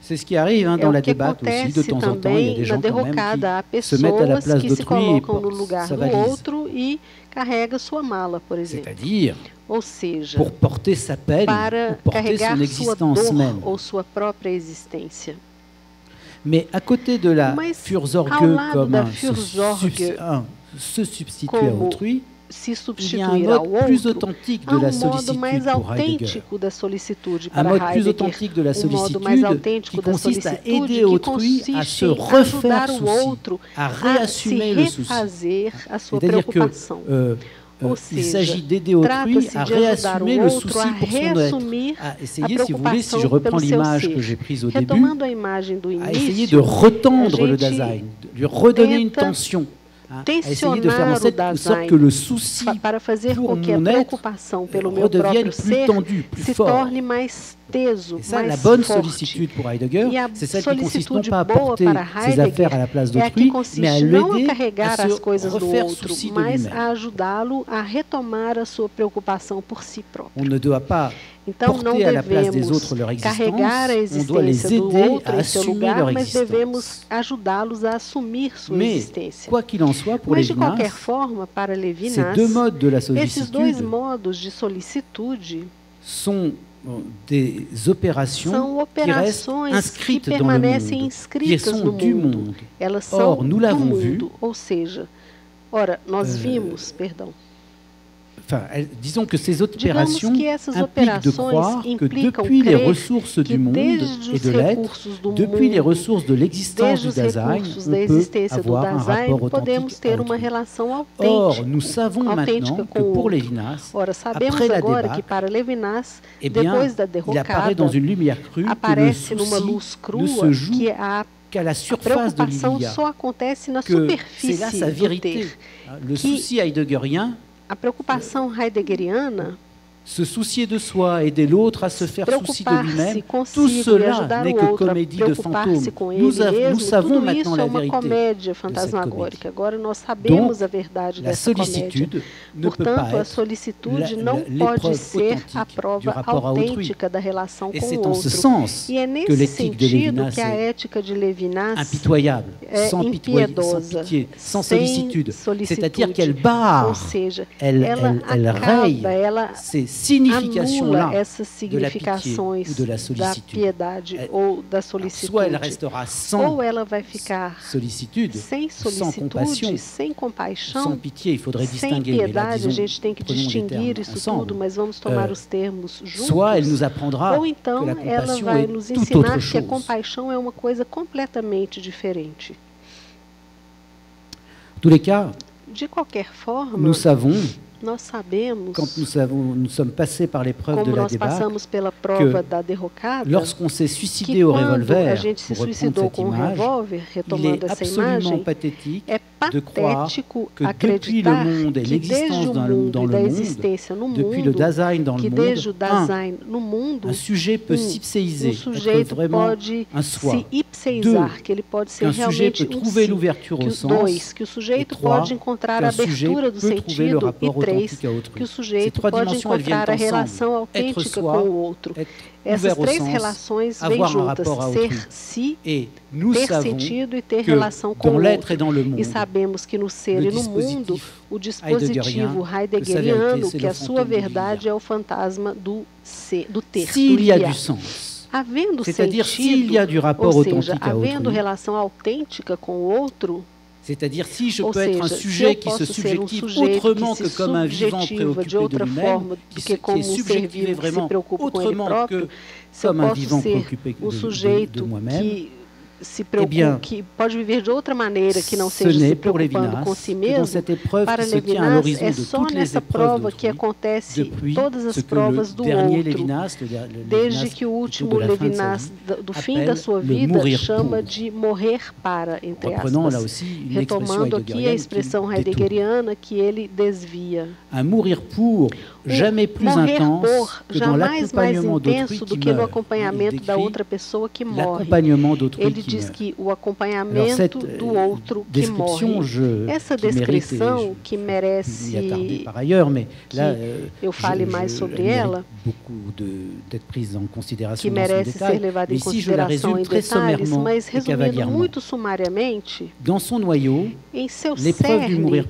Speaker 1: C'est ce qui arrive dans la débat aussi, de temps en temps, il y a des gens quand même qui se mettent à la place d'autrui et portent sa valise.
Speaker 2: Carrega sua mala, por exemplo.
Speaker 1: C'est-à-dire,
Speaker 2: ou seja,
Speaker 1: pour porter sa peine,
Speaker 2: para
Speaker 1: pour porter
Speaker 2: carregar
Speaker 1: son existence
Speaker 2: sua dor
Speaker 1: même.
Speaker 2: ou sua própria existência.
Speaker 1: Mais à côté de la Fürsorge comme se substituer à autrui, il y a un mode plus authentique de la sollicitude pour Heidegger. Un mode plus authentique de la sollicitude qui consiste à aider autrui à se refaire souci, à réassumer le souci. C'est-à-dire que il s'agit d'aider autrui à réassumer le souci pour son être, à essayer, si vous voulez, si je reprends l'image que j'ai prise au début, à essayer de retendre le Dasein, de lui redonner une tension. À essayer de faire en sorte que le souci pour mon être redevienne plus tendu, plus fort. Et ça, la bonne sollicitude pour Heidegger, c'est celle qui consiste non pas à porter ses affaires à la place d'autrui, mais à l'aider à se refaire souci de lui-même. On ne doit pas porter à la place des autres leur existence, on doit les aider à assumer leur existence. Mais, quoi qu'il en soit, pour Lévinas, ces deux modes de la sollicitude sont des opérations qui restent inscrites dans le monde, qui sont du monde. Or, nous l'avons vu, disons que ces opérations impliquent de croire que depuis les ressources du monde et de l'être, depuis les ressources de l'existence du Dasein, on peut avoir un rapport authentique à autrui. Or, nous savons maintenant que pour Lévinas, après la débâcle, eh bien, il apparaît dans une lumière crue que le souci ne se joue qu'à la surface de l'idéal, que c'est là sa vérité. Le souci heideggerien,
Speaker 2: a preocupação heideggeriana,
Speaker 1: se soucier de soi, aider l'autre à se faire souci de lui-même, tout cela n'est que comédie de fantômes. Nous savons maintenant la vérité de cette comédie. Donc, la sollicitude ne peut pas être l'épreuve authentique du rapport à autrui. Et c'est en ce sens que l'éthique de Lévinas est impitoyable, sans pitié, sans sollicitude. C'est-à-dire qu'elle barre, elle raye ces significations-là de la pitié ou de la sollicitude. Soit elle restera sans sollicitude, sans compassion, sans pitié, il faudrait distinguer, mais là, disons, prenons les termes ensemble. Soit elle nous apprendra que la compassion est tout autre chose. En tous les cas, nous savons, quand nous sommes passés par l'épreuve de la débâcle, que lorsqu'on s'est suicidé au revolver, pour reprendre cette image, il est absolument pathétique de croire que depuis le monde et l'existence dans le monde, depuis le Dasein dans le monde, un sujet peut s'ipséiser, être vraiment un soi. Deux, qu'un sujet peut trouver l'ouverture au sens. Et trois, qu'un sujet peut trouver le rapport authentique à autrui. Ces trois dimensions, elles viennent ensemble. Être soi, être ouvert au sens, avoir un rapport à autrui. Et nous savons que dans l'être et dans le monde,
Speaker 2: o dispositivo heideggeriano, que a sua verdade é o fantasma do ter,
Speaker 1: s'il y a du sens,
Speaker 2: c'est-à-dire s'il y a du rapport authentique à autrui, relação autêntica com o outro,
Speaker 1: c'est-à-dire si je peux être un sujet qui se subjective autrement que comme un vivant préoccupé de lui-même, qui est subjectivé vraiment autrement que comme un vivant préoccupé de moi-même,
Speaker 2: que pode viver de outra maneira que não seja se preocupando com si mesmo, para Lévinas é só nessa prova que acontece todas as provas do outro, desde que o último Lévinas do fim da sua vida chama de morrer para, entre aspas, retomando aqui a expressão heideggeriana que ele desvia.
Speaker 1: Mourir pour, jamais plus intense que dans l'accompagnement d'autrui qui meurt.
Speaker 2: Do que no acompanhamento da outra pessoa que morre.
Speaker 1: L'accompagnement d'autrui qui diz que o acompanhamento do outro que morre. Essa descrição que merece que eu fale mais sobre ela, que merece ser levada em consideração em detalhes, mas resumindo muito sumariamente, em seu cerne,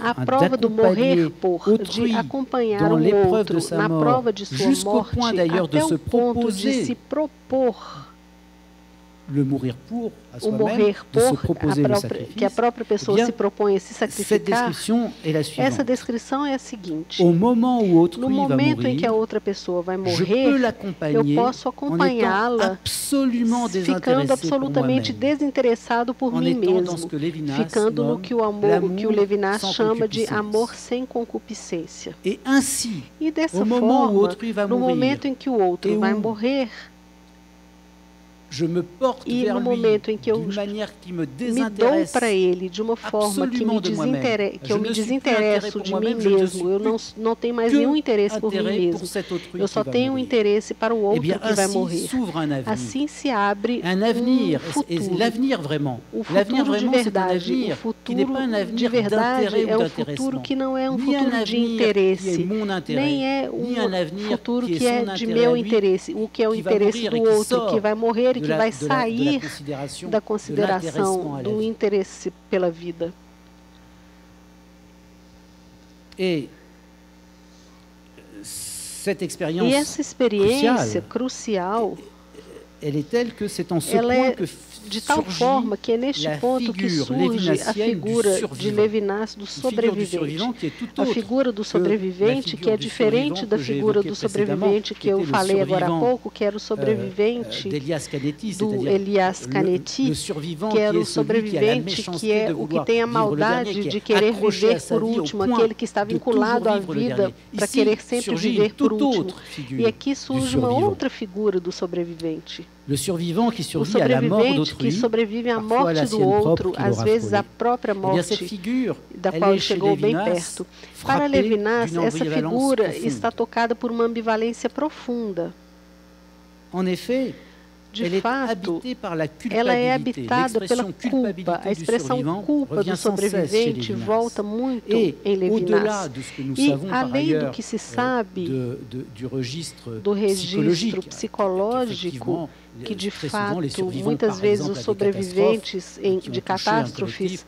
Speaker 1: a prova do morrer por, de acompanhar o outro na prova de sua morte, até o ponto de se propor
Speaker 2: le mourir pour, à
Speaker 1: o morrer por, que a própria pessoa
Speaker 2: bien,
Speaker 1: se propõe a se sacrificar. Essa descrição é a seguinte: no momento em que a outra pessoa vai morrer, eu posso acompanhá-la ficando absolutamente desinteressado por mim mesmo, ficando no que o Levinas chama de amor sem concupiscência. E dessa forma, no momento em que o outro vai morrer, e no momento em que eu me dou para ele de uma forma que eu me desinteresso de mim mesmo, eu não tenho mais nenhum interesse por mim mesmo, eu só tenho um interesse para o outro que vai morrer. Assim se abre um futuro, o futuro de verdade. O futuro de verdade é um futuro que não é um futuro de interesse, nem é um futuro que é de meu interesse, o que é o interesse do outro que vai morrer, que vai sair da consideração do interesse pela vida.
Speaker 2: E
Speaker 1: essa experiência crucial, ela é de tal forma que é neste ponto que surge a figura de Levinas do sobrevivente. A figura do sobrevivente, que é diferente da figura do sobrevivente que eu falei agora há pouco, que era o sobrevivente do Elias Canetti, que era o sobrevivente que é o que tem a maldade de querer viver por último, aquele que está vinculado à vida para querer sempre viver por último. E aqui surge uma outra figura do sobrevivente. O sobrevivente que sobrevive à morte do outro, às vezes à própria morte, da qual ele chegou bem perto. Para Levinas, essa figura está tocada por uma ambivalência profunda. De fato, ela é habitada pela culpa. A expressão culpa do sobrevivente volta muito em Levinas. E, além do que se sabe do registro psicológico, que de fato, muitas vezes os sobreviventes de catástrofes,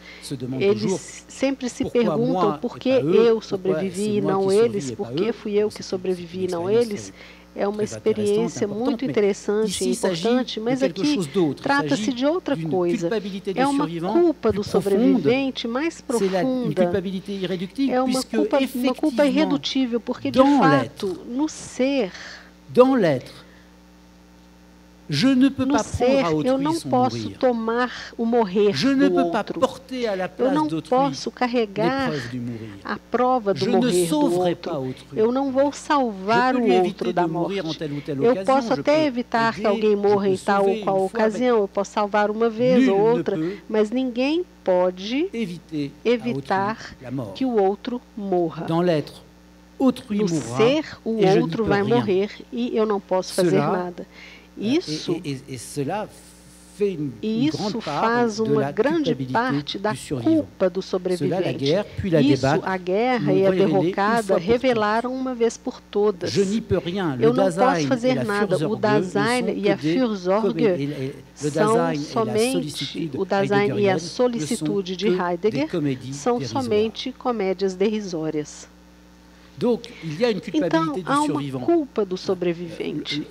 Speaker 1: eles sempre se perguntam por que eu sobrevivi e não eles, por que fui eu que sobrevivi e não eles. É uma experiência muito interessante e importante, mas aqui trata-se de outra coisa. É uma culpa do sobrevivente mais profunda. É uma culpa irredutível, porque, de fato, no ser, no ser, eu não posso tomar o morrer do outro. Eu não posso carregar a prova do morrer do outro. Eu não vou salvar o outro da morte. Eu posso até evitar que alguém morra em tal ou qual ocasião. Eu posso salvar uma vez ou outra, mas ninguém pode evitar que o outro morra. No ser, o outro vai morrer e eu não posso fazer nada. Isso faz uma grande parte da culpa do sobrevivente. Isso, a guerra e a derrocada revelaram uma vez por todas. Eu não posso fazer nada. O Dasein e a Fürsorge são somente, o Dasein e a solicitude de Heidegger são somente comédias derrisórias. Então, há uma culpa do sobrevivente.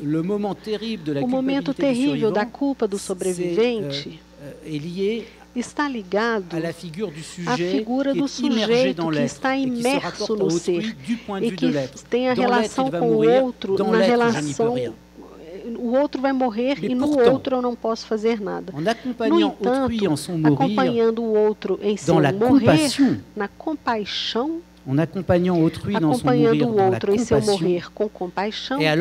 Speaker 1: O momento terrível da culpa do sobrevivente está ligado à figura do sujeito que está imerso no ser e que tem a relação com o outro, na relação. O outro vai morrer e no outro eu não posso fazer nada. No entanto, acompanhando o outro em seu morrer, na compaixão, acompanhando o outro em seu morrer com compaixão,
Speaker 2: e aí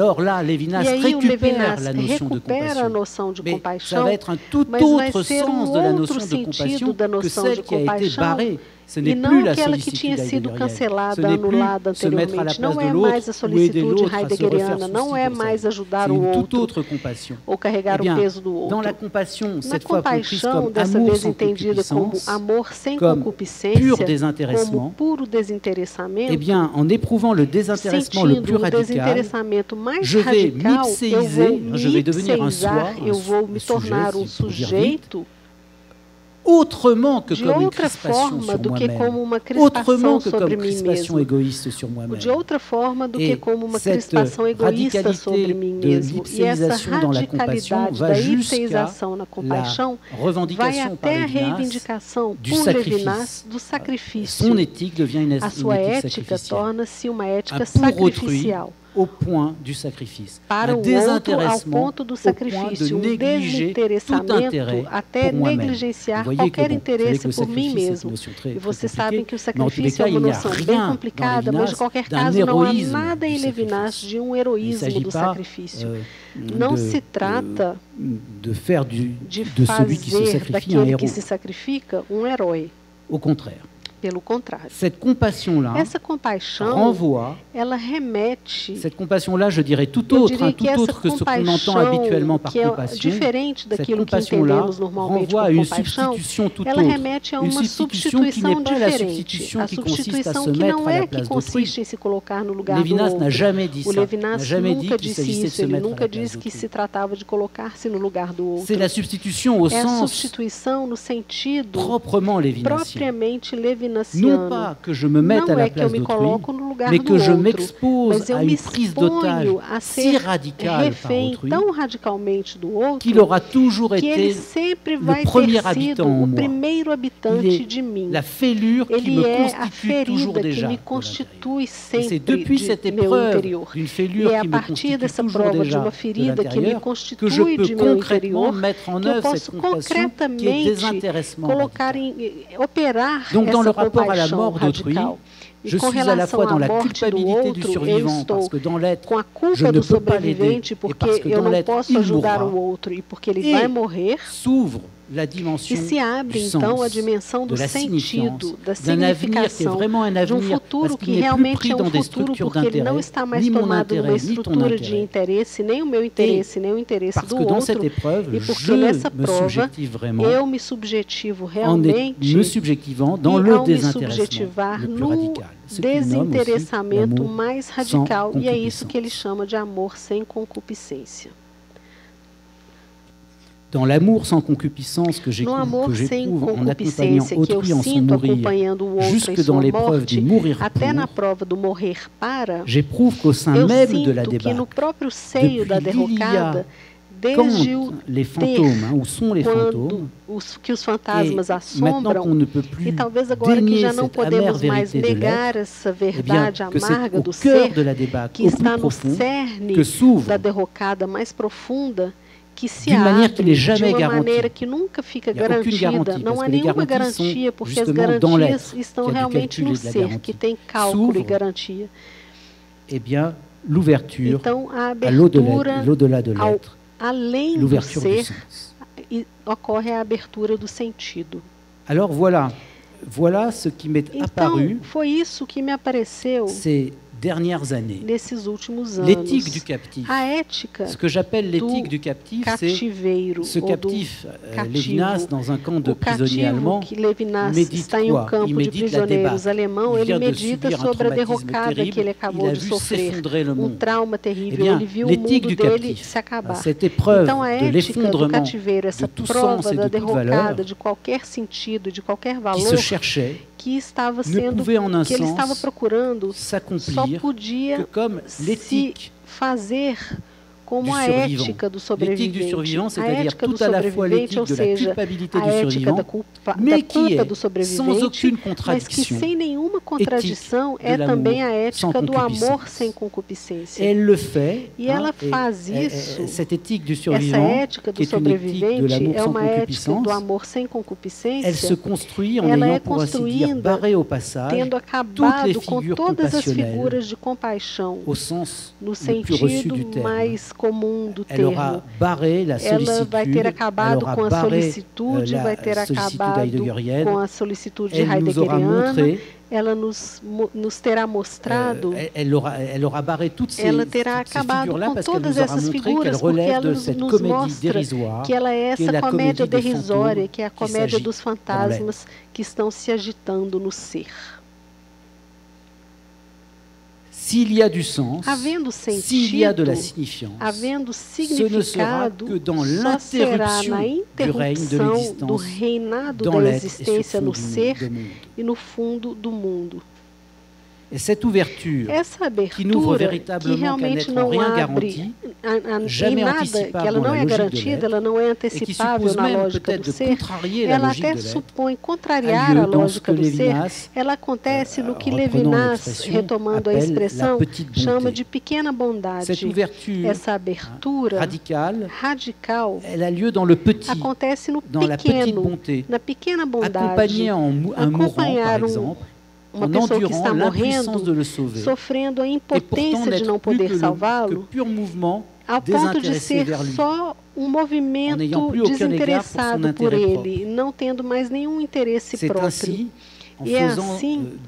Speaker 2: o Levinas
Speaker 1: recupera a noção de compaixão, mas vai ser um outro sentido da noção de compaixão, e não aquela que tinha sido cancelada, anulada anteriormente. Não é mais a solicitude heideggeriana, não é mais ajudar o outro ou carregar o peso do outro. Na compaixão, dessa vez entendida como amor sem concupiscência, como puro desinteressamento,
Speaker 2: sentindo
Speaker 1: o desinteressamento mais radical, eu vou me tornar um sujeito
Speaker 2: autrement que
Speaker 1: de
Speaker 2: comme
Speaker 1: outra
Speaker 2: une crispation
Speaker 1: forma
Speaker 2: sur
Speaker 1: do que
Speaker 2: moi-même,
Speaker 1: como uma crispação
Speaker 2: autrement que
Speaker 1: sobre
Speaker 2: comme
Speaker 1: mim
Speaker 2: crispation
Speaker 1: mesmo,
Speaker 2: égoïste sur moi-même.
Speaker 1: de outra forma do que
Speaker 2: Et
Speaker 1: como uma
Speaker 2: cette
Speaker 1: crispação egoísta
Speaker 2: radicalité
Speaker 1: sobre mim
Speaker 2: de
Speaker 1: mesmo. E essa
Speaker 2: l'ipséisation dans la compassion
Speaker 1: radicalidade
Speaker 2: va
Speaker 1: da
Speaker 2: jusqu'à
Speaker 1: ipseização na compaixão
Speaker 2: la revendication
Speaker 1: vai
Speaker 2: par
Speaker 1: até a
Speaker 2: Lévinas
Speaker 1: reivindicação
Speaker 2: du
Speaker 1: por
Speaker 2: sacrifice.
Speaker 1: Levinas do sacrifício.
Speaker 2: Son éthique devient une
Speaker 1: A sua
Speaker 2: éthique
Speaker 1: ética
Speaker 2: sacrificielle.
Speaker 1: torna-se uma ética
Speaker 2: Pour autrui,
Speaker 1: sacrificial.
Speaker 2: au point du sacrifice.
Speaker 1: Para
Speaker 2: Un
Speaker 1: o outro, ao
Speaker 2: désintéressement
Speaker 1: ponto do
Speaker 2: au point de
Speaker 1: sacrifício, um
Speaker 2: négliger tout
Speaker 1: desinteressamento
Speaker 2: intérêt
Speaker 1: até
Speaker 2: pour moi-même.
Speaker 1: negligenciar
Speaker 2: Vous voyez
Speaker 1: qualquer
Speaker 2: que, bon,
Speaker 1: interesse
Speaker 2: vous savez que
Speaker 1: por
Speaker 2: le
Speaker 1: mim
Speaker 2: sacrifice, c'est une
Speaker 1: mesmo.
Speaker 2: notion très-
Speaker 1: E vocês
Speaker 2: très
Speaker 1: sabem que o
Speaker 2: compliquée, mais en tous les
Speaker 1: sacrifício é
Speaker 2: cas,
Speaker 1: uma
Speaker 2: il n'y a
Speaker 1: noção bem
Speaker 2: rien
Speaker 1: complicada,
Speaker 2: dans
Speaker 1: mas de
Speaker 2: Lévinas
Speaker 1: qualquer
Speaker 2: d'un
Speaker 1: caso não há
Speaker 2: héroïsme
Speaker 1: nada em
Speaker 2: du
Speaker 1: Levinas
Speaker 2: sacrifice.
Speaker 1: de um
Speaker 2: Il ne
Speaker 1: heroísmo
Speaker 2: s'agit
Speaker 1: do
Speaker 2: pas
Speaker 1: sacrifício. Não se trata
Speaker 2: de faire
Speaker 1: de
Speaker 2: celui qui se
Speaker 1: fazer
Speaker 2: sacrifie un
Speaker 1: daquele que
Speaker 2: héros.
Speaker 1: se sacrifica um herói.
Speaker 2: Au contraire.
Speaker 1: Pelo contrário.
Speaker 2: Cette compassion-là
Speaker 1: Essa compaixão,
Speaker 2: renvoie,
Speaker 1: ela remete,
Speaker 2: cette compassion-là, je dirais tout
Speaker 1: eu
Speaker 2: autre,
Speaker 1: diria
Speaker 2: hein,
Speaker 1: que
Speaker 2: tout
Speaker 1: essa
Speaker 2: autre que ce qu'on entend habituellement par
Speaker 1: que é
Speaker 2: compassion,
Speaker 1: diferente
Speaker 2: cette
Speaker 1: daquilo que
Speaker 2: compassion-là
Speaker 1: entendemos normalmente
Speaker 2: renvoie à
Speaker 1: por
Speaker 2: une
Speaker 1: compaixão,
Speaker 2: substitution tout
Speaker 1: ela
Speaker 2: autre.
Speaker 1: remete a
Speaker 2: Une
Speaker 1: uma
Speaker 2: substitution qui n'est
Speaker 1: substituição
Speaker 2: pas la
Speaker 1: diferente.
Speaker 2: substitution
Speaker 1: A
Speaker 2: qui consiste à
Speaker 1: substituição
Speaker 2: se
Speaker 1: que
Speaker 2: mettre
Speaker 1: não
Speaker 2: à
Speaker 1: é
Speaker 2: la
Speaker 1: que
Speaker 2: place d'autrui.
Speaker 1: consiste em se colocar no lugar do
Speaker 2: Lévinas
Speaker 1: outro.
Speaker 2: n'a jamais dit
Speaker 1: O
Speaker 2: ça.
Speaker 1: Levinas
Speaker 2: N'a jamais dit
Speaker 1: nunca
Speaker 2: qu'il
Speaker 1: disse
Speaker 2: s'agissait de
Speaker 1: isso,
Speaker 2: se
Speaker 1: ele
Speaker 2: mettre à
Speaker 1: nunca
Speaker 2: la place
Speaker 1: disse que
Speaker 2: d'autrui.
Speaker 1: se tratava de colocar-se no lugar do outro.
Speaker 2: C'est la substitution au
Speaker 1: É a
Speaker 2: sens
Speaker 1: substituição no sentido
Speaker 2: proprement lévinassien.
Speaker 1: propriamente
Speaker 2: Non
Speaker 1: levinasiano.
Speaker 2: pas que je me mette
Speaker 1: Não
Speaker 2: à la
Speaker 1: é que eu
Speaker 2: place
Speaker 1: me
Speaker 2: d'autrui,
Speaker 1: coloco no lugar
Speaker 2: mais
Speaker 1: do
Speaker 2: que je
Speaker 1: outro,
Speaker 2: m'expose
Speaker 1: mas eu
Speaker 2: à
Speaker 1: me
Speaker 2: une prise d'otage
Speaker 1: exponho a
Speaker 2: si
Speaker 1: ser
Speaker 2: radicale par
Speaker 1: refém
Speaker 2: autrui
Speaker 1: tão radicalmente do outro
Speaker 2: qu'il aura toujours
Speaker 1: que ele
Speaker 2: été
Speaker 1: sempre
Speaker 2: le
Speaker 1: vai
Speaker 2: premier
Speaker 1: ter sido
Speaker 2: habitant en
Speaker 1: o
Speaker 2: moi.
Speaker 1: primeiro
Speaker 2: Il
Speaker 1: habitante
Speaker 2: est
Speaker 1: de mim.
Speaker 2: la fêlure qui
Speaker 1: Ele
Speaker 2: me
Speaker 1: é a
Speaker 2: constitue toujours
Speaker 1: ferida que
Speaker 2: déjà.
Speaker 1: me
Speaker 2: de l'intérieur.
Speaker 1: constitui
Speaker 2: Et c'est
Speaker 1: sempre
Speaker 2: depuis cette
Speaker 1: de meu
Speaker 2: épreuve
Speaker 1: interior.
Speaker 2: d'une
Speaker 1: E
Speaker 2: fêlure
Speaker 1: é a
Speaker 2: qui me
Speaker 1: partir
Speaker 2: constitue
Speaker 1: dessa
Speaker 2: toujours
Speaker 1: prova de
Speaker 2: déjà
Speaker 1: uma
Speaker 2: de
Speaker 1: ferida que me
Speaker 2: l'intérieur que je
Speaker 1: constitui
Speaker 2: peux
Speaker 1: de meu
Speaker 2: concrètement
Speaker 1: interior
Speaker 2: mettre en
Speaker 1: que eu
Speaker 2: œuvre
Speaker 1: posso
Speaker 2: cette compassion qui est
Speaker 1: concretamente
Speaker 2: désintéressement
Speaker 1: colocar
Speaker 2: radical.
Speaker 1: operar
Speaker 2: Donc dans
Speaker 1: essa
Speaker 2: le rapport à la
Speaker 1: compaixão
Speaker 2: mort d'autrui,
Speaker 1: radical. E
Speaker 2: je
Speaker 1: com
Speaker 2: suis à la
Speaker 1: relação
Speaker 2: fois dans
Speaker 1: à
Speaker 2: la
Speaker 1: morte do
Speaker 2: culpabilité du
Speaker 1: outro, eu
Speaker 2: survivant,
Speaker 1: estou
Speaker 2: parce que dans l'être,
Speaker 1: com a
Speaker 2: je
Speaker 1: culpa
Speaker 2: ne
Speaker 1: do
Speaker 2: peux pas l'aider,
Speaker 1: sobrevivente,
Speaker 2: et
Speaker 1: porque
Speaker 2: parce que
Speaker 1: eu
Speaker 2: dans
Speaker 1: não
Speaker 2: l'être,
Speaker 1: posso
Speaker 2: il
Speaker 1: ajudar
Speaker 2: mourra.
Speaker 1: o outro, e porque ele
Speaker 2: Et
Speaker 1: vai morrer.
Speaker 2: s'ouvre la dimension
Speaker 1: E se abre,
Speaker 2: du
Speaker 1: então,
Speaker 2: sens,
Speaker 1: a dimensão do
Speaker 2: de la
Speaker 1: sentido, da
Speaker 2: d'un avenir qui est
Speaker 1: significação,
Speaker 2: vraiment un
Speaker 1: de um
Speaker 2: avenir,
Speaker 1: futuro
Speaker 2: parce
Speaker 1: que
Speaker 2: qu'il n'est plus
Speaker 1: realmente
Speaker 2: pris
Speaker 1: é
Speaker 2: dans des
Speaker 1: futuro,
Speaker 2: structures
Speaker 1: porque ele não
Speaker 2: d'intérêt,
Speaker 1: está mais
Speaker 2: ni mon
Speaker 1: tomado numa
Speaker 2: intérêt, ni ton
Speaker 1: estrutura de
Speaker 2: intérêt.
Speaker 1: interesse, nem o meu interesse, nem o interesse
Speaker 2: Parce
Speaker 1: do
Speaker 2: que dans
Speaker 1: outro,
Speaker 2: cette épreuve,
Speaker 1: e porque
Speaker 2: je
Speaker 1: nessa
Speaker 2: me
Speaker 1: prova
Speaker 2: subjective vraiment
Speaker 1: eu me subjetivo
Speaker 2: en
Speaker 1: realmente
Speaker 2: me subjectivant dans
Speaker 1: e
Speaker 2: le
Speaker 1: ao me
Speaker 2: désintéressement
Speaker 1: subjetivar
Speaker 2: le plus
Speaker 1: no
Speaker 2: radical. Ce qu'il nomme aussi
Speaker 1: desinteressamento
Speaker 2: l'amour
Speaker 1: mais
Speaker 2: sans
Speaker 1: radical, e é isso que ele
Speaker 2: concupiscence.
Speaker 1: chama de amor sem concupiscência.
Speaker 2: Dans l'amour sans concupiscence que
Speaker 1: No amor sem
Speaker 2: j'éprouve en accompagnant
Speaker 1: concupiscência que eu
Speaker 2: autrui en son
Speaker 1: sinto
Speaker 2: mourir,
Speaker 1: acompanhando o outro em
Speaker 2: jusque dans
Speaker 1: sua
Speaker 2: l'épreuve du
Speaker 1: morte,
Speaker 2: mourir
Speaker 1: até na
Speaker 2: pour,
Speaker 1: prova do morrer para,
Speaker 2: j'éprouve qu'au sein
Speaker 1: eu
Speaker 2: même de la
Speaker 1: sinto que no
Speaker 2: débâcle,
Speaker 1: próprio seio da
Speaker 2: depuis
Speaker 1: derrocada,
Speaker 2: quand
Speaker 1: desde o
Speaker 2: les fantômes, hein, où sont les
Speaker 1: quando
Speaker 2: fantômes,
Speaker 1: que os fantasmas
Speaker 2: et maintenant qu'on
Speaker 1: assombram,
Speaker 2: ne peut plus
Speaker 1: e talvez agora que
Speaker 2: dénier
Speaker 1: já não
Speaker 2: cette amère
Speaker 1: podemos mais
Speaker 2: vérité de
Speaker 1: negar
Speaker 2: l'être,
Speaker 1: essa
Speaker 2: eh bien,
Speaker 1: verdade
Speaker 2: que c'est
Speaker 1: amarga
Speaker 2: au
Speaker 1: do
Speaker 2: cœur
Speaker 1: ser,
Speaker 2: de la débâcle,
Speaker 1: que
Speaker 2: au plus
Speaker 1: está no
Speaker 2: profond,
Speaker 1: cerne
Speaker 2: que s'ouvre
Speaker 1: da derrocada mais profunda, que se
Speaker 2: d'une manière qui
Speaker 1: abre
Speaker 2: n'est
Speaker 1: de
Speaker 2: jamais
Speaker 1: uma
Speaker 2: garantie.
Speaker 1: maneira que nunca fica
Speaker 2: Il n'y a aucune
Speaker 1: garantida.
Speaker 2: garantie,
Speaker 1: Não
Speaker 2: parce
Speaker 1: há
Speaker 2: que les
Speaker 1: nenhuma
Speaker 2: garanties sont
Speaker 1: garantia, porque as
Speaker 2: justement dans
Speaker 1: garantias
Speaker 2: l'être,
Speaker 1: estão
Speaker 2: qu'il y a du
Speaker 1: realmente
Speaker 2: calcul
Speaker 1: no
Speaker 2: et de la
Speaker 1: ser,
Speaker 2: garantie.
Speaker 1: que tem cálculo e
Speaker 2: S'ouvre,
Speaker 1: garantia.
Speaker 2: eh bien, l'ouverture
Speaker 1: Então, a
Speaker 2: à
Speaker 1: abertura
Speaker 2: l'au-delà de
Speaker 1: ao
Speaker 2: l'être,
Speaker 1: além do
Speaker 2: l'ouverture du
Speaker 1: ser,
Speaker 2: sens.
Speaker 1: e ocorre a abertura do sentido.
Speaker 2: Alors voilà ce qui m'est
Speaker 1: Então,
Speaker 2: apparu
Speaker 1: foi isso que me apareceu
Speaker 2: ces dernières années.
Speaker 1: nesses últimos
Speaker 2: L'éthique
Speaker 1: anos.
Speaker 2: du captif.
Speaker 1: A ética
Speaker 2: Ce que j'appelle l'éthique
Speaker 1: do
Speaker 2: du captif, c'est
Speaker 1: cativeiro,
Speaker 2: ce
Speaker 1: ou do
Speaker 2: captif,
Speaker 1: cativo.
Speaker 2: Lévinas, dans un camp de
Speaker 1: O
Speaker 2: prisonniers
Speaker 1: cativo
Speaker 2: allemands,
Speaker 1: que Levinas
Speaker 2: médite
Speaker 1: está em um
Speaker 2: quoi?
Speaker 1: campo
Speaker 2: Il
Speaker 1: de
Speaker 2: médite la
Speaker 1: prisioneiros
Speaker 2: débâcle.
Speaker 1: alemão,
Speaker 2: Il
Speaker 1: ele
Speaker 2: vient de
Speaker 1: medita
Speaker 2: subir un
Speaker 1: sobre a
Speaker 2: traumatisme
Speaker 1: derrocada
Speaker 2: terrible,
Speaker 1: que ele
Speaker 2: il
Speaker 1: acabou
Speaker 2: a
Speaker 1: de
Speaker 2: vu
Speaker 1: sofrer,
Speaker 2: s'effondrer le monde.
Speaker 1: trauma terrível,
Speaker 2: Eh bien,
Speaker 1: ele viu o
Speaker 2: l'éthique
Speaker 1: mundo
Speaker 2: du
Speaker 1: dele
Speaker 2: captif,
Speaker 1: se acabar.
Speaker 2: cette épreuve
Speaker 1: Então, a
Speaker 2: de
Speaker 1: ética do
Speaker 2: l'effondrement
Speaker 1: cativeiro, essa
Speaker 2: de tout
Speaker 1: prova
Speaker 2: sens et
Speaker 1: da
Speaker 2: de toute
Speaker 1: derrocada
Speaker 2: valeur,
Speaker 1: de qualquer sentido, de qualquer
Speaker 2: qui
Speaker 1: valor,
Speaker 2: se cherchait,
Speaker 1: que estava
Speaker 2: ne
Speaker 1: sendo,
Speaker 2: pouvait en un
Speaker 1: que ele estava
Speaker 2: sens
Speaker 1: procurando, só
Speaker 2: s'accomplir que
Speaker 1: podia
Speaker 2: comme
Speaker 1: se
Speaker 2: l'éthique
Speaker 1: fazer como
Speaker 2: du
Speaker 1: a
Speaker 2: survivant.
Speaker 1: ética do
Speaker 2: L'éthique
Speaker 1: sobrevivente.
Speaker 2: du survivant,
Speaker 1: A
Speaker 2: c'est-à-dire
Speaker 1: ética do
Speaker 2: tout à la fois
Speaker 1: sobrevivente, ou
Speaker 2: l'éthique de la
Speaker 1: seja,
Speaker 2: culpabilité
Speaker 1: a
Speaker 2: du
Speaker 1: ética
Speaker 2: survivant,
Speaker 1: da culpa
Speaker 2: mais qui
Speaker 1: do
Speaker 2: est sans
Speaker 1: sobrevivente,
Speaker 2: aucune
Speaker 1: mas que
Speaker 2: contradiction,
Speaker 1: sem nenhuma contradição
Speaker 2: de
Speaker 1: é também a
Speaker 2: l'amour
Speaker 1: ética
Speaker 2: sans
Speaker 1: do amor
Speaker 2: concupiscence.
Speaker 1: sem concupiscência.
Speaker 2: Elle le fait,
Speaker 1: E ela
Speaker 2: et
Speaker 1: faz isso.
Speaker 2: cette éthique du
Speaker 1: Essa
Speaker 2: survivant,
Speaker 1: ética
Speaker 2: qui
Speaker 1: do
Speaker 2: est une éthique de
Speaker 1: sobrevivente
Speaker 2: l'amour
Speaker 1: é
Speaker 2: sans
Speaker 1: uma ética
Speaker 2: concupiscence,
Speaker 1: do amor sem
Speaker 2: elle se
Speaker 1: concupiscência,
Speaker 2: construit en
Speaker 1: ela
Speaker 2: ayant,
Speaker 1: é
Speaker 2: pour ainsi dire,
Speaker 1: construída
Speaker 2: barré au passage
Speaker 1: tendo
Speaker 2: toutes les
Speaker 1: acabado com
Speaker 2: figures
Speaker 1: todas as
Speaker 2: compassionnelles
Speaker 1: figuras de compaixão,
Speaker 2: au sens
Speaker 1: no
Speaker 2: le plus reçu
Speaker 1: sentido
Speaker 2: du terme,
Speaker 1: mais comum do termo. Ela vai ter acabado com a solicitude, vai ter acabado com a solicitude heideggeriana. Ela nos terá mostrado, ela terá acabado com todas essas figuras, porque ela nos mostra que ela é essa comédia derrisória, que é a comédia dos fantasmas que estão se agitando no ser.
Speaker 2: S'il y a du sens,
Speaker 1: havendo sentido,
Speaker 2: s'il y a de la signifiance,
Speaker 1: havendo
Speaker 2: ce ne sera que dans l'interruption
Speaker 1: do reinado da existência no ser e no fundo do mundo.
Speaker 2: Et cette ouverture, qui n'ouvre véritablement qu'à n'être en rien garantie, jamais anticipable
Speaker 1: ela não é garantida, ela não é
Speaker 2: et qui suppose
Speaker 1: na
Speaker 2: même
Speaker 1: lógica
Speaker 2: peut-être
Speaker 1: do
Speaker 2: de
Speaker 1: ser,
Speaker 2: contrarier la
Speaker 1: ela
Speaker 2: logique
Speaker 1: até
Speaker 2: de l'être,
Speaker 1: supõe contrariar a lógica do ser. Ela acontece no que Levinas, retomando a expressão, chama de pequena bondade.
Speaker 2: Cette ouverture
Speaker 1: essa abertura radical,
Speaker 2: elle a lieu dans le petit,
Speaker 1: acontece no
Speaker 2: dans la petite bonté,
Speaker 1: na pequena bondade.
Speaker 2: Accompagner un mourant, par exemple,
Speaker 1: uma pessoa que está morrendo, sofrendo a impotência de não poder salvá-lo, ao ponto de ser só um movimento desinteressado por ele, não tendo mais nenhum interesse próprio. E é assim,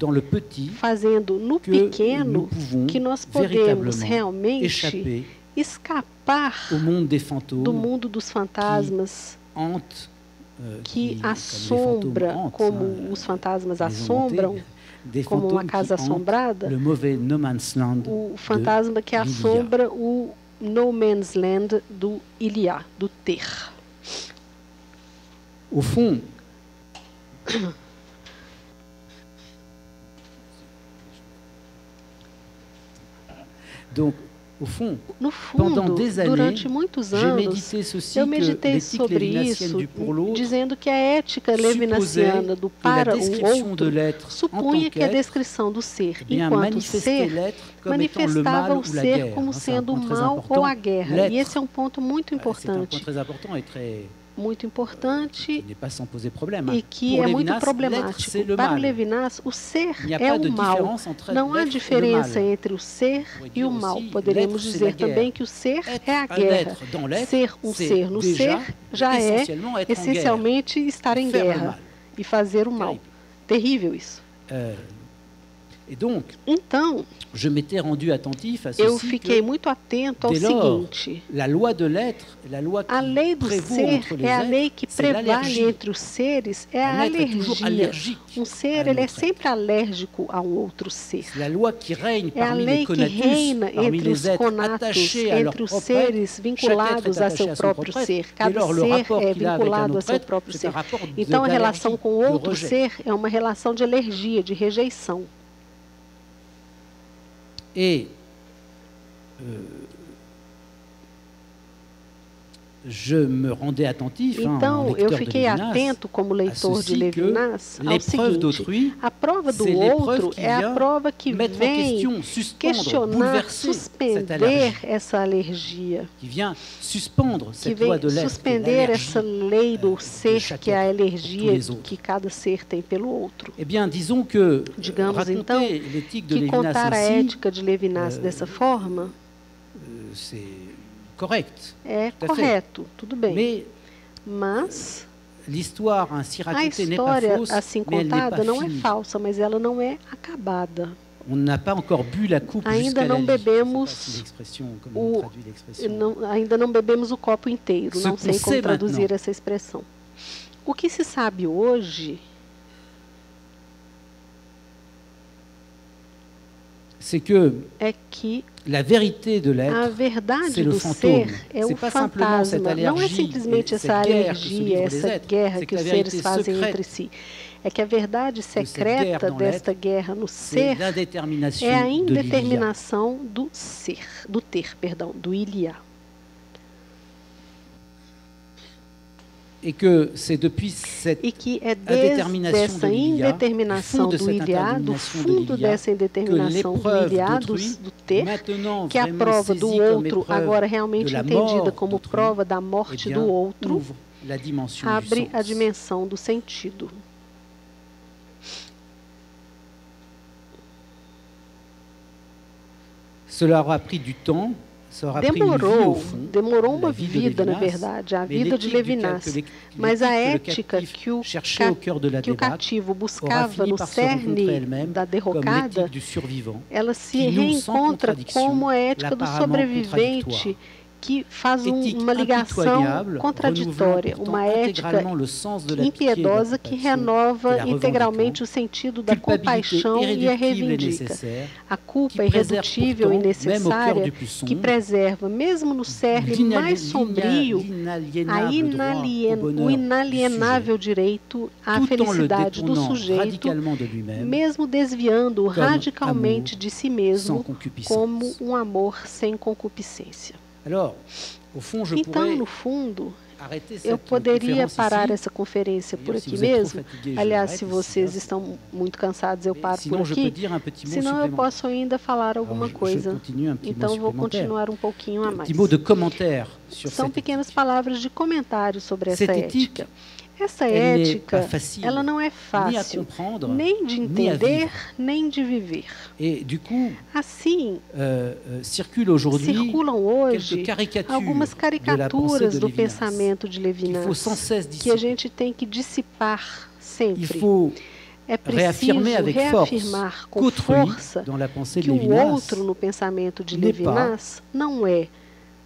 Speaker 1: fazendo no pequeno, que nós podemos realmente escapar do mundo dos fantasmas que assombra, como os fantasmas assombram, como uma casa assombrada, o fantasma que assombra o No Man's Land do Ilia, do ter.
Speaker 2: Au fond, donc,
Speaker 1: no fundo, durante muitos anos, eu meditei sobre isso, dizendo que a ética levinasiana do para o outro supunha que a descrição do ser enquanto ser manifestava o ser como sendo o mal ou a guerra. E esse é um ponto muito importante. Muito importante e que é muito problemático. Para o Levinas, o ser é o mal. Não há diferença entre o ser e o mal. Poderíamos dizer também que o ser é a guerra. Ser um ser no ser já é essencialmente estar em guerra e fazer o mal. Terrível isso. Então, eu fiquei muito atento ao seguinte: a lei do ser é a lei que prevale entre os seres, é a alergia. Um ser ele é sempre alérgico a um outro ser. É a lei que reina entre os conatos, entre os seres vinculados a seu próprio ser. Cada ser é vinculado a seu próprio ser. Então, a relação com outro ser é uma relação de alergia, de rejeição.
Speaker 2: Et je me rendais attentif,
Speaker 1: então, eu fiquei atento como leitor de Levinas ao seguinte: a prova do outro é a prova que vem questionar, suspender essa alergia, que vem suspender essa lei do ser, que é a alergia que cada ser tem pelo outro. Digamos então que contar a ética de Levinas dessa forma é correto, tudo bem. Mas a história assim contada não é falsa, mas ela não é acabada. Ainda não bebemos ainda não bebemos o copo inteiro. Não sei como traduzir essa expressão. O que se sabe hoje é que
Speaker 2: a verdade
Speaker 1: do ser é o fantasma. Não é simplesmente essa alergia, essa guerra que os seres fazem entre si. É que a verdade secreta desta guerra no ser é a indeterminação do ser, do ter, perdão, do Ilia.
Speaker 2: E que é desde essa indeterminação do Ilia, do fundo dessa indeterminação do Ilia, do ter, que a prova do outro, agora realmente entendida como prova da morte do outro, abre a dimensão do sentido. Cela aura pris du temps.
Speaker 1: demorou uma vida, na verdade, a vida de Levinas, mas a ética que o cativo buscava no cerne da derrocada, ela se reencontra como a ética do sobrevivente, que faz uma ligação contraditória, uma ética impiedosa que renova integralmente o sentido da compaixão e a reivindica. A culpa irredutível e necessária que preserva, mesmo no cerne mais sombrio, o inalienável direito à felicidade do sujeito, mesmo desviando-o radicalmente de si mesmo, como um amor sem concupiscência. Então, no fundo, eu poderia parar essa conferência por aqui mesmo. Aliás, se vocês estão muito cansados, eu paro por aqui. Senão, eu posso ainda falar alguma coisa. Então, vou continuar um pouquinho a mais. São pequenas palavras de comentário sobre essa ética. Essa ética, ela não é fácil nem de entender, nem de viver. Assim, circulam hoje algumas caricaturas do pensamento de Levinas que a gente tem que dissipar sempre. É preciso reafirmar com força que o outro no pensamento de Levinas não é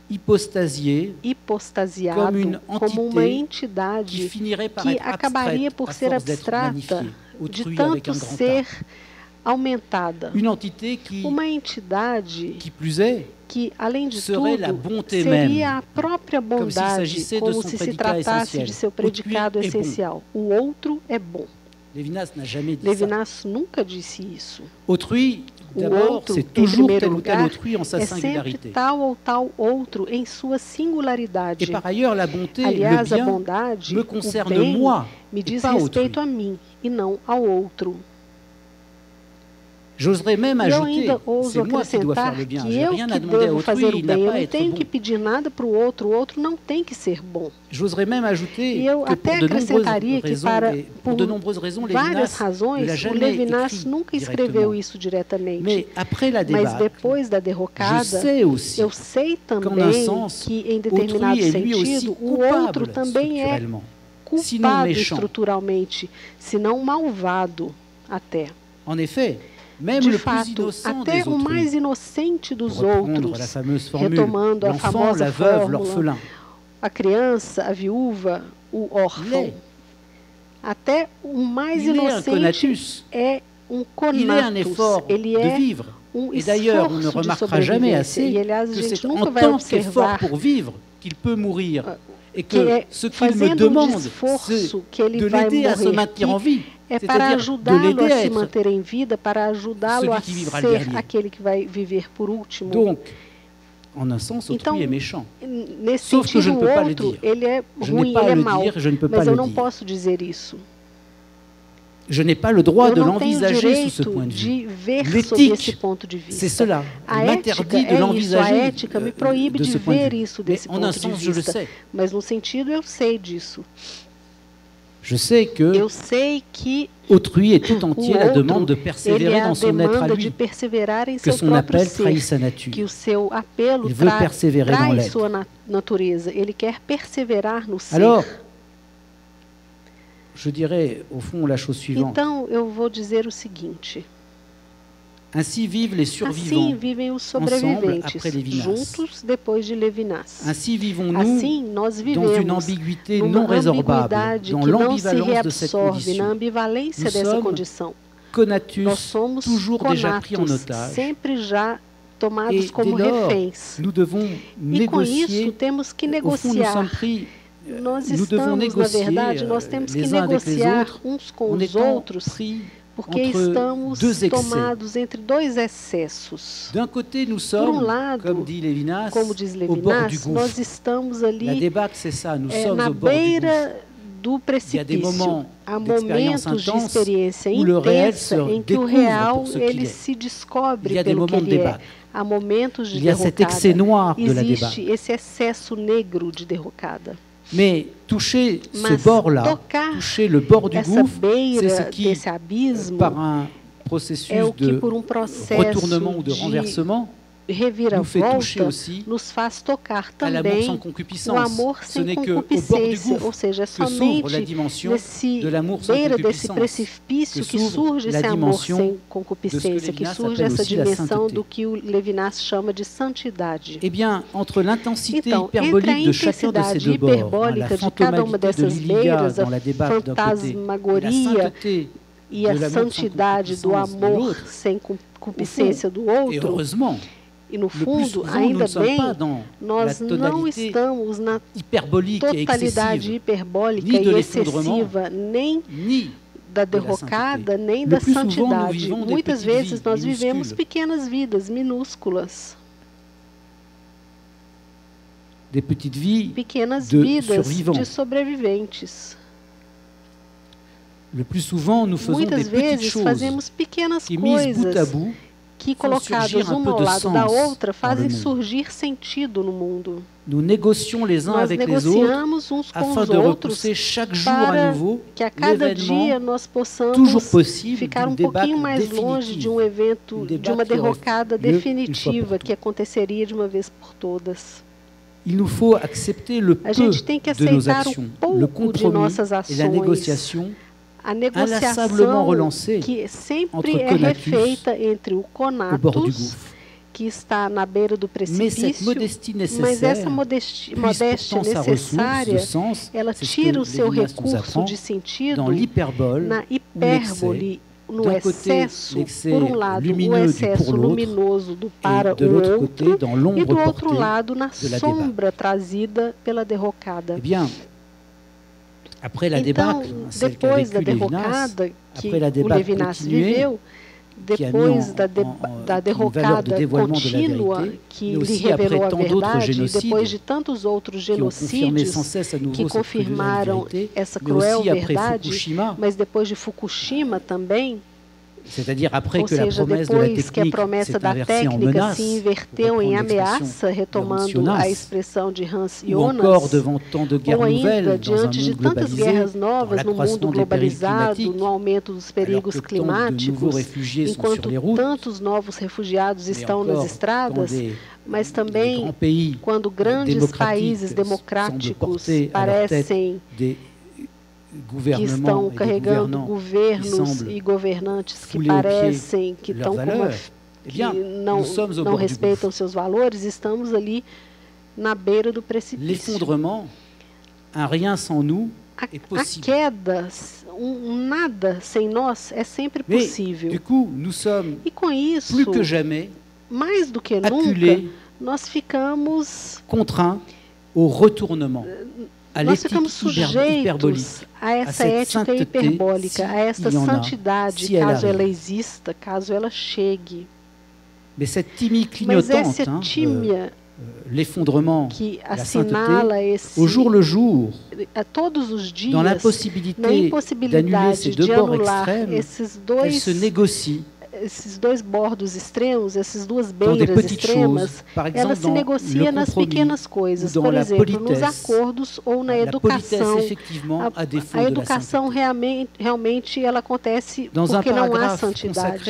Speaker 1: hipostasiado como uma entidade que acabaria por ser abstrata de tanto ser aumentada. Uma entidade que, além de tudo, seria a própria bondade, como se tratasse de seu predicado essencial. O outro é bom. Levinas nunca disse isso. O outro, em primeiro lugar, é sempre tal ou tal outro em sua singularidade. Aliás, a bondade, o bem, me diz respeito a mim e não ao outro. Eu ainda ouso acrescentar que eu que devo fazer o bem, eu não tenho que pedir nada para o outro não tem que ser bom. E eu até acrescentaria que, por várias razões, o Levinas nunca escreveu isso diretamente. Mas depois da derrocada, eu sei também que, em determinado sentido, o outro também é culpado estruturalmente, se não malvado até. De fato, até o mais inocente dos outros, retomando a famosa fórmula, a criança, a viúva, o órfão, até o mais inocente é um conatus, ele é um esforço de sobrevivência. E, aliás, a gente nunca vai observar que fazendo um esforço que ele vai morrer, é para ajudá-lo a se manter em vida, para ajudá-lo a ser aquele que vai viver por último. Então, nesse sentido, o outro, ele é ruim, ele é mau, mas eu não posso dizer isso.
Speaker 2: Je n'ai pas le droit de l'envisager sous ce point de vue. L'éthique, c'est cela. Elle m'interdit de l'envisager
Speaker 1: de ce point de vue. Mais en un sens, je le sais. Mas no sentido, eu sei disso.
Speaker 2: Je sais que autrui est tout entier la demande de persévérer dans son être à lui, que son appel trahit sa nature. Il veut persévérer dans l'être. Alors, je dirais, au fond, la chose suivante.
Speaker 1: Então, eu vou dizer o seguinte.
Speaker 2: Ainsi vivent les survivants,
Speaker 1: assim vivem os sobreviventes, juntos depois de Levinas.
Speaker 2: Ainsi vivons-nous dans une ambiguïté non résorbable, dans l'ambivalence de cette condition. Nous sommes conatus, toujours déjà pris en otage.
Speaker 1: Sempre já tomados como reféns.
Speaker 2: Nous devons négocier,
Speaker 1: temos que
Speaker 2: au fond, nous sommes pris.
Speaker 1: Nós estamos, na verdade, nós temos que negociar uns com os outros, porque estamos tomados entre dois excessos. Por um lado, como diz Levinas, nós estamos ali na beira do precipício. Há momentos de experiência intensa em que o real ele se descobre pelo que ele é. Há momentos de derrocada. Existe esse excesso negro de derrocada.
Speaker 2: Mais toucher ce bord-là, toucher le bord du gouffre, c'est ce qui, par un processus de retournement ou de renversement,
Speaker 1: reviravolta nos faz tocar também o amor sem concupiscência, ou seja, é somente nesse beira desse precipício que surge esse amor sem concupiscência, que surge essa dimensão do que o Levinas chama de santidade. Então, entre a intensidade hiperbólica de cada uma dessas beiras, a fantasmagoria e a santidade do amor sem concupiscência do outro, e no fundo, ainda bem, nós não estamos na totalidade hiperbólica e excessiva, nem da derrocada, nem da santidade. Muitas vezes nós vivemos pequenas vidas minúsculas. Pequenas vidas de sobreviventes. Muitas vezes fazemos pequenas coisas que, colocadas uma ao lado da outra, fazem surgir sentido no mundo. Nós negociamos uns com os outros para que a cada dia nós possamos ficar um pouquinho mais longe de um evento, de uma derrocada definitiva que aconteceria de uma vez por todas. A gente tem que aceitar um pouco de nossas ações, a negociação que sempre é refeita entre o conatus, que está na beira do precipício, mas essa modéstia necessária, ela tira o seu recurso de sentido na hipérbole, no excesso, por um lado, o excesso luminoso do para o outro, e do outro lado, na sombra trazida pela derrocada. Então, depois da derrocada que o Levinas viveu, depois da derrocada contínua que lhe revelou a verdade, e depois de tantos outros genocídios que confirmaram essa cruel verdade, mas depois de Fukushima também, ou seja, depois que a promessa da técnica se inverteu em ameaça, retomando a expressão de Hans Jonas, ou ainda diante de tantas guerras novas no mundo globalizado, no aumento dos perigos climáticos, enquanto tantos novos refugiados estão nas estradas, mas também quando grandes países democráticos parecem que estão carregando governos e governantes que parecem que estão que não respeitam seus valores, estamos ali na beira do precipício. A queda, nada sem nós é sempre possível. E com isso, mais do que nunca, nós ficamos nós ficamos sujeitos a essa ética hiperbólica, a essa santidade, caso ela exista, caso ela chegue. Mas essa tímia que assinala esse, a todos os dias, na impossibilidade de anular esses dois bordos extremos, essas duas beiras extremas, ela se negocia nas pequenas coisas, por exemplo, nos acordos ou na educação. A educação realmente ela acontece porque não há santidade.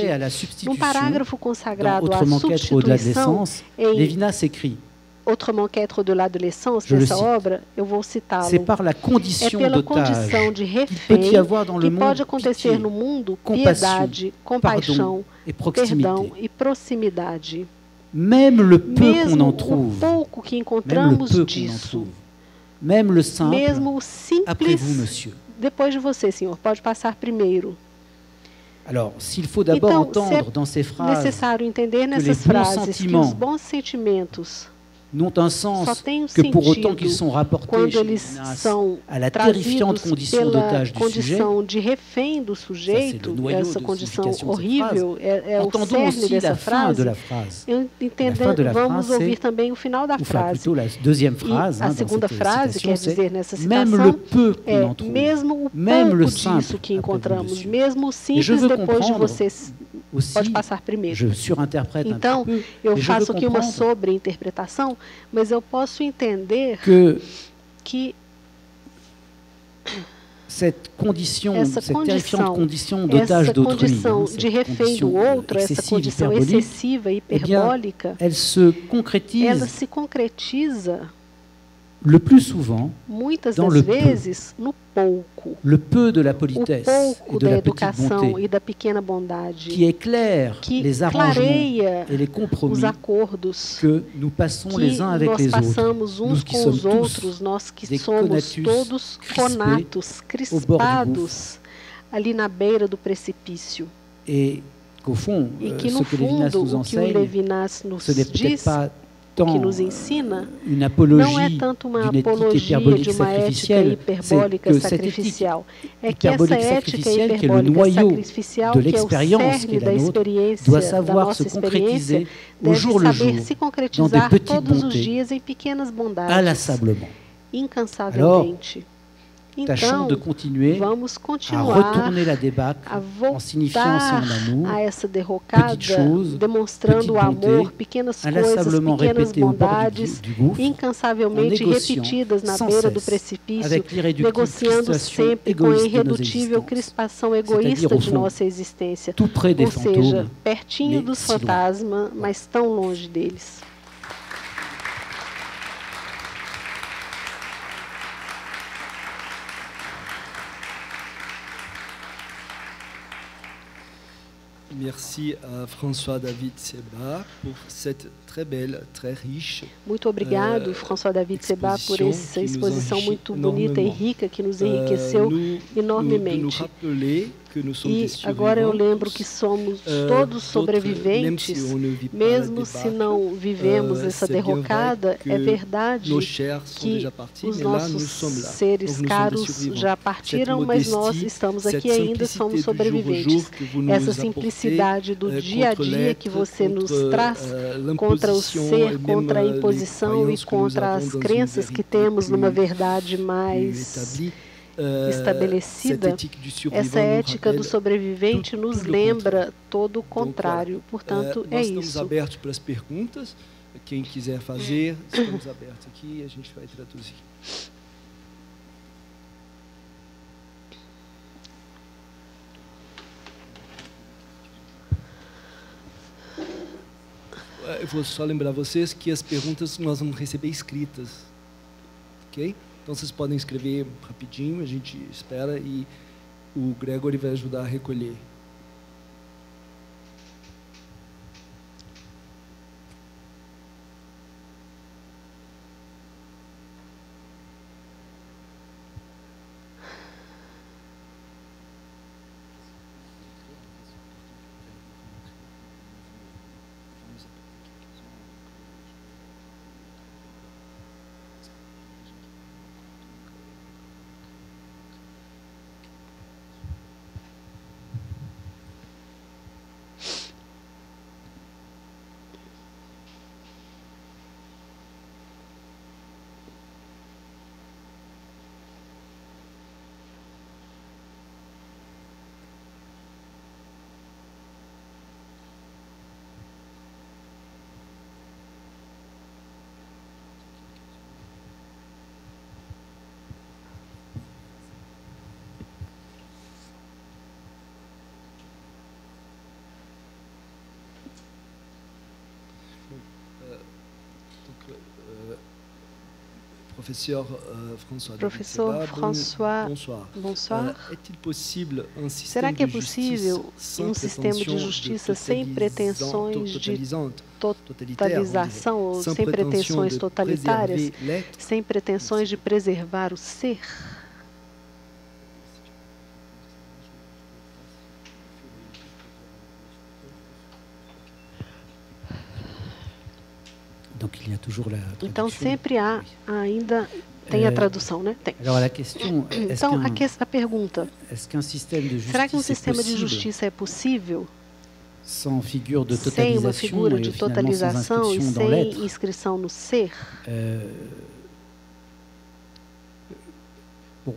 Speaker 1: Num parágrafo consagrado à substituição, em Autrement qu'être de l'adolescence, dessa obra, eu vou citá-lo. É pela condição de refém que pode acontecer no mundo piedade, compaixão, perdão e proximidade. Mesmo o pouco que encontramos disso, mesmo o simples, depois de você, senhor, pode passar primeiro.
Speaker 2: Alors, s'il faut d'abord entendre dans ces phrases
Speaker 1: necessário entender nessas frases que os bons sentimentos
Speaker 2: n'ont un sens que pour autant qu'ils sont rapportés à la terrifiante condition d'otage du sujet.
Speaker 1: De refém do sujeito, essa condição horrível é o cerne dessa frase. Vamos ouvir também o final da frase. A segunda frase quer dizer nessa citação é mesmo o pouco disso que encontramos, mesmo o simples depois de vocês. Pode passar primeiro. Então, eu faço aqui uma sobreinterpretação, mas eu posso entender que cette terrifiante condition d'otage d'autrui,
Speaker 2: de refém do outro, essa condição excessiva, hiperbólica,
Speaker 1: elle se concrétise le plus souvent dans le peu de la politesse et de la petite bonté qui éclaire les arrangements et les compromis que nous passons les uns avec les autres, nous qui sommes tous des conatus crispés au bord du gouffre.
Speaker 2: Ali na beira do precipício.
Speaker 1: Et qu'au fond, ce que Lévinas nous enseigne, ce n'est peut-être pas
Speaker 2: que nos ensina
Speaker 1: une apologie
Speaker 2: não é tanto uma apologia de uma ética hiperbólica sacrificial. É que essa ética hiperbólica sacrificial, que é o cerne da experiência, da nossa experiência, deve saber se concretizar todos os dias em pequenas bondades, incansavelmente.
Speaker 1: Tâchons de continuer à retourner la débâcle en signifiant son amour, petites choses,
Speaker 2: demonstrando o amor, pequenas coisas, pequenas bondades, incansavelmente repetidas na beira do precipício, negociando sempre com a irredutível crispação egoísta de nossa existência, ou seja, pertinho dos fantasmas, mas tão longe deles.
Speaker 3: Merci à François-David Seba pour cette très belle, très riche.
Speaker 2: Muito obrigado, François-David Seba, por essa exposição muito bonita e rica que nos enriqueceu enormemente. E agora eu lembro que somos todos sobreviventes, mesmo se não vivemos essa derrocada, é verdade que os nossos seres caros já partiram, mas nós estamos aqui ainda, somos sobreviventes. Essa simplicidade do dia a dia que você nos traz contra o ser, contra a imposição e contra as crenças que temos numa verdade mais estabelecida, essa ética do sobrevivente nos lembra todo o contrário. Portanto, é isso.
Speaker 3: Nós estamos abertos para as perguntas. Quem quiser fazer, estamos abertos aqui e a gente vai traduzir. Eu vou só lembrar vocês que as perguntas nós vamos receber escritas, ok? Então, vocês podem escrever rapidinho, a gente espera e o Gregory vai ajudar a recolher. Professeur François,
Speaker 2: bonsoir.
Speaker 3: Será que é possível um sistema de justiça sem pretensões de totalização ou sem pretensões totalitárias, sem pretensões de preservar o ser?
Speaker 2: Então sempre há, ainda tem a tradução, né? Tem. Então a pergunta: será que um sistema de justiça é possível sem uma figura de totalização e sem inscrição no ser? Bom,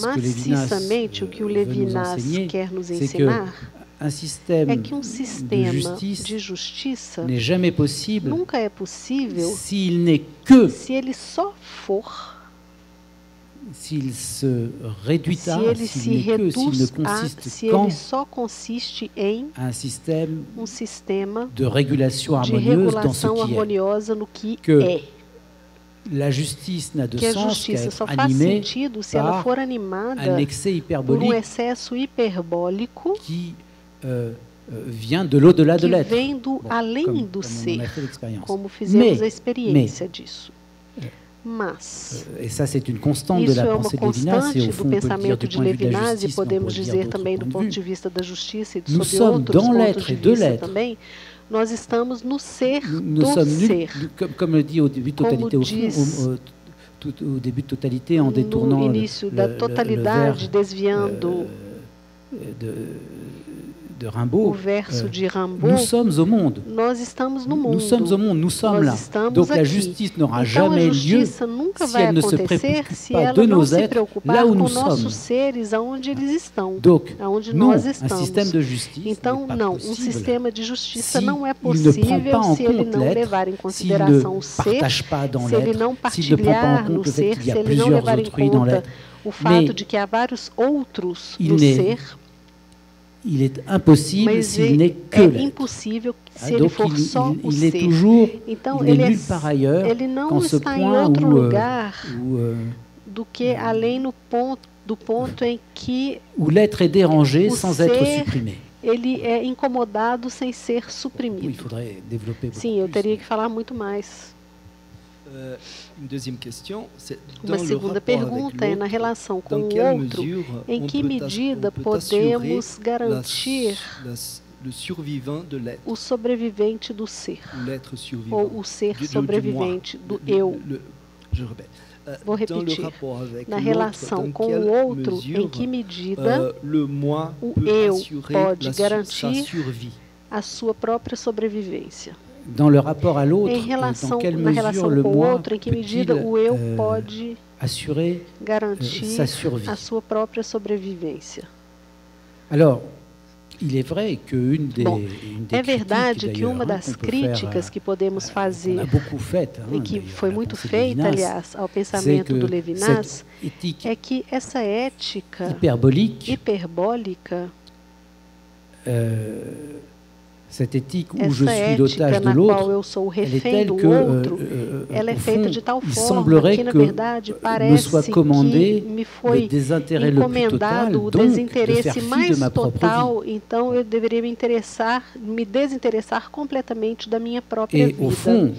Speaker 2: maciçamente o que o Levinas quer nos ensinar é que um sistema de justiça nunca é possível se ele só for
Speaker 1: s'il se réduit à,
Speaker 2: s'il ele só consiste em
Speaker 1: un système
Speaker 2: sistema
Speaker 1: de régulation harmonieuse dans ce qui est. La justice n'a de sens qu'être animée par un excès hyperbolique qui vient de l'au-delà de l'être.
Speaker 2: Além do ser, como fizemos a experiência disso. Mas,
Speaker 1: et ça c'est une constante de la pensée de Lévinas, et au fond on peut dire du point de vue de la justice,
Speaker 2: podemos dizer também do ponto de vista da justiça e
Speaker 1: nous sommes dans l'être et de l'être.
Speaker 2: Nós estamos no ser do ser.
Speaker 1: Comme le dit au début de Totalité, au début de Totalité, en détournant
Speaker 2: le verbe desviando
Speaker 1: de Rimbaud,
Speaker 2: o verso de Rimbaud,
Speaker 1: nous sommes au monde.
Speaker 2: Nós estamos no mundo.
Speaker 1: Nous sommes au monde, nous sommes là. Donc la justice n'aura jamais lieu si elle ne se préoccupe pas de nos êtres là où nous sommes. Donc, non, un système de justice
Speaker 2: então,
Speaker 1: n'est pas
Speaker 2: não,
Speaker 1: possible
Speaker 2: sistema de justiça
Speaker 1: si
Speaker 2: não é
Speaker 1: il ne prend pas en
Speaker 2: se ele
Speaker 1: compte
Speaker 2: não levar em consideração o ser, se ele não partilhar no ser, se ele não levar em conta o fato de que há vários outros no ser.
Speaker 1: Il est impossible s'il n'est que l'être. Donc il est toujours, il est nulle part ailleurs qu'en ce point où l'être est dérangé sans être supprimé.
Speaker 2: Ele é incomodado sem ser suprimido.
Speaker 1: Il faudrait développer beaucoup
Speaker 2: Sim, eu teria que falar muito mais. Uma segunda pergunta é na relação com o outro, em que medida podemos garantir o sobrevivente do ser, ou o ser sobrevivente do eu. Vou repetir. Na relação com o outro, em que medida o eu pode garantir a sua própria sobrevivência?
Speaker 1: Dans le rapport à l'autre, dans quelle mesure le moi peut-il assurer sa survie?
Speaker 2: A sua própria sobrevivência.
Speaker 1: Alors, il est vrai qu'une des
Speaker 2: é verdade que uma das críticas que podemos fazer, e que foi muito feita, aliás, ao pensamento do Lévinas, é que essa ética hiperbólica,
Speaker 1: cette éthique où je suis l'otage de l'autre, elle est telle que, au fond, il semblerait que me soit commandé le désintérêt le plus total, donc de faire fi de ma propre vie.
Speaker 2: Então eu deveria me desinteressar completamente da minha própria vida.
Speaker 1: Et au fond,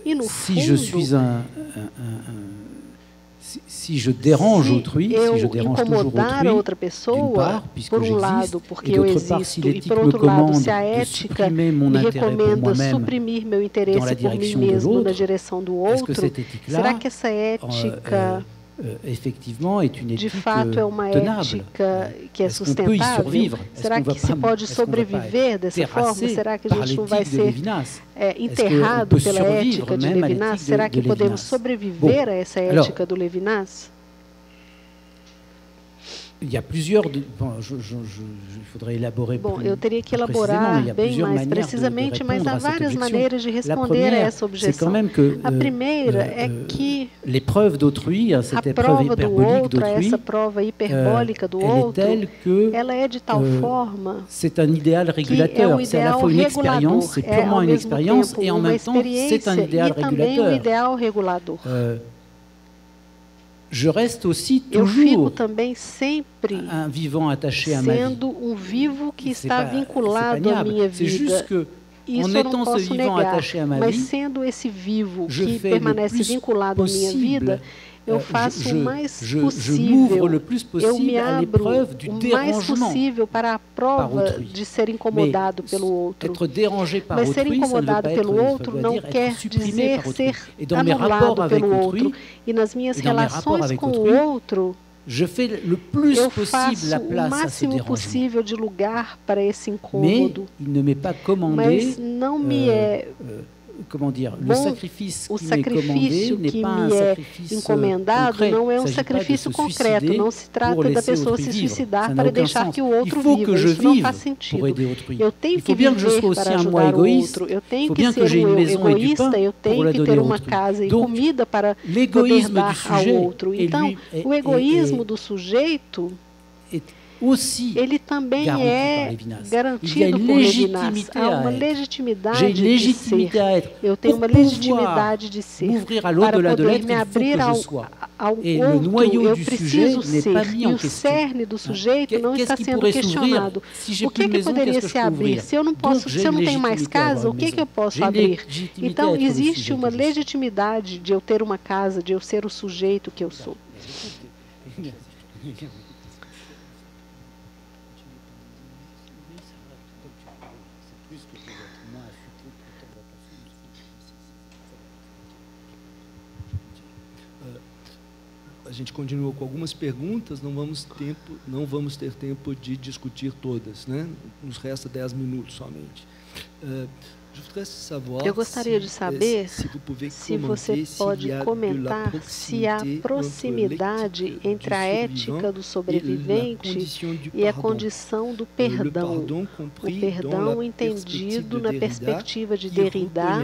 Speaker 2: e no
Speaker 1: si je suis si je dérange autrui, si je dérange toujours autrui, d'une part, puisque j'existe, et d'autre part, si l'éthique me commande de supprimer mon intérêt pour moi-même dans la direction de l'autre, est-ce que cette éthique-là, effectivement, est une éthique tenable? Est-ce qu'on peut y survivre?
Speaker 2: Será que se pode sobreviver dessa forma? Será que a gente não vai ser enterrado pela ética de Lévinas? Será que podemos sobreviver a essa ética do Lévinas?
Speaker 1: Il y a plusieurs... Bon, il faudrait élaborer
Speaker 2: eu teria que elaborar bem mais precisamente, mas há várias maneiras de responder a essa objeção. A primeira é que a prova do outro, essa prova hiperbólica do outro, ela é de tal forma
Speaker 1: que é um ideal regulador. C'est à la fois une expérience, c'est purement une expérience, et en même temps, c'est un idéal
Speaker 2: regulador.
Speaker 1: Je reste aussi toujours
Speaker 2: também sempre
Speaker 1: un vivant attaché à ma vie.
Speaker 2: Sendo vivo que está vinculado à minha vida.
Speaker 1: C'est juste que, en étant ce vivant attaché à ma vie,
Speaker 2: mas sendo esse vivo que permanece vinculado à minha vida, eu faço o mais possível, eu me abro o mais possível para a prova de ser incomodado pelo outro. Mas ser incomodado pelo outro não quer dizer ser anulado pelo outro. E nas minhas relações com o outro, eu faço o máximo possível de lugar para esse incômodo. Mas não me é
Speaker 1: comment dire, le sacrifice qui m'est commandé n'est pas un sacrifice
Speaker 3: encomendado não é um sacrifício concreto, não se trata da pessoa se suicidar para deixar que o outro viva, isso não faz sentido. Eu tenho que viver para ajudar o outro, eu tenho que ser um egoísta, eu tenho que ter uma casa e comida para poder dar ao outro. Então, o egoísmo do sujeito ele também é garantido por Levinas. Há uma legitimidade de ser. Eu tenho uma legitimidade de ser. Para poder me abrir ao outro, eu preciso ser. E o cerne do sujeito não está sendo questionado. O que poderia se abrir? Se eu não posso, se eu não tenho mais casa, o que eu posso abrir? Então, existe uma legitimidade de eu ter uma casa, de eu ser o sujeito que eu sou.
Speaker 2: A gente continua com algumas perguntas, não vamos ter tempo de discutir todas, né? Nos resta 10 minutos somente.
Speaker 3: Eu gostaria de saber se você pode comentar se há proximidade entre a ética do sobrevivente e a condição do perdão. O perdão entendido na perspectiva de Derrida,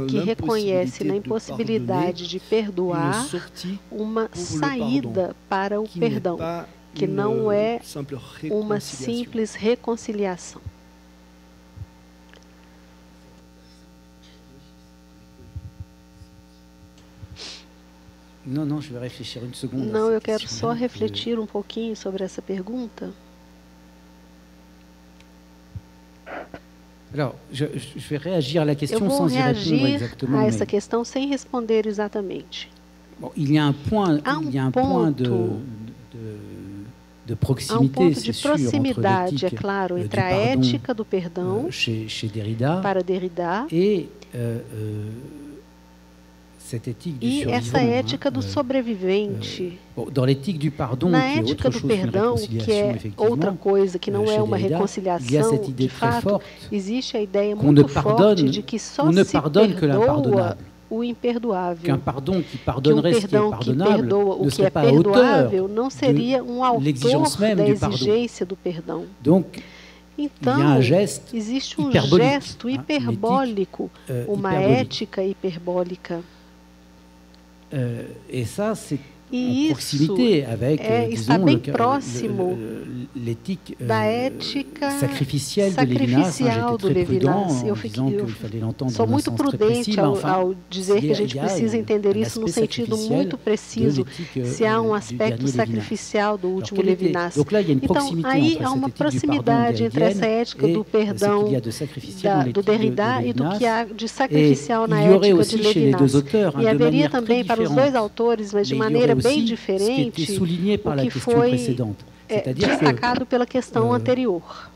Speaker 3: que reconhece na impossibilidade de perdoar uma saída para o perdão, que não é uma simples reconciliação.
Speaker 1: Não, je vais réfléchir une seconde.
Speaker 3: Não, eu quero só refletir um pouquinho sobre essa pergunta.
Speaker 1: Alors, je vais réagir à la question sans y répondre exactement.
Speaker 3: A essa questão sem responder exatamente.
Speaker 1: Bon, il y a un point de proximité,
Speaker 3: c'est sûr, entre l'éthique, é claro, entre a ética do perdão
Speaker 1: chez Derrida
Speaker 3: para Derrida
Speaker 1: e
Speaker 3: essa ética do sobrevivente. Na ética do perdão, que é outra coisa, que não é uma reconciliação, de fato, existe a ideia muito forte de que só se perdoa o imperdoável. Que um perdão que perdoa o que é perdoável não seria um autor da exigência do perdão. Então, existe um gesto hiperbólico, uma ética hiperbólica.
Speaker 1: Et ça, c'est en proximité avec,
Speaker 3: está bem próximo da ética sacrificial do Levinas. Eu sou muito prudente ao dizer que a gente precisa entender isso no sentido muito preciso, se há um aspecto sacrificial do último Levinas. Então, aí há uma proximidade entre essa ética do perdão do Derrida e do que há de sacrificial na ética de Levinas. E haveria também para os dois autores, mas de maneira bem diferente, o que foi destacado pela questão anterior.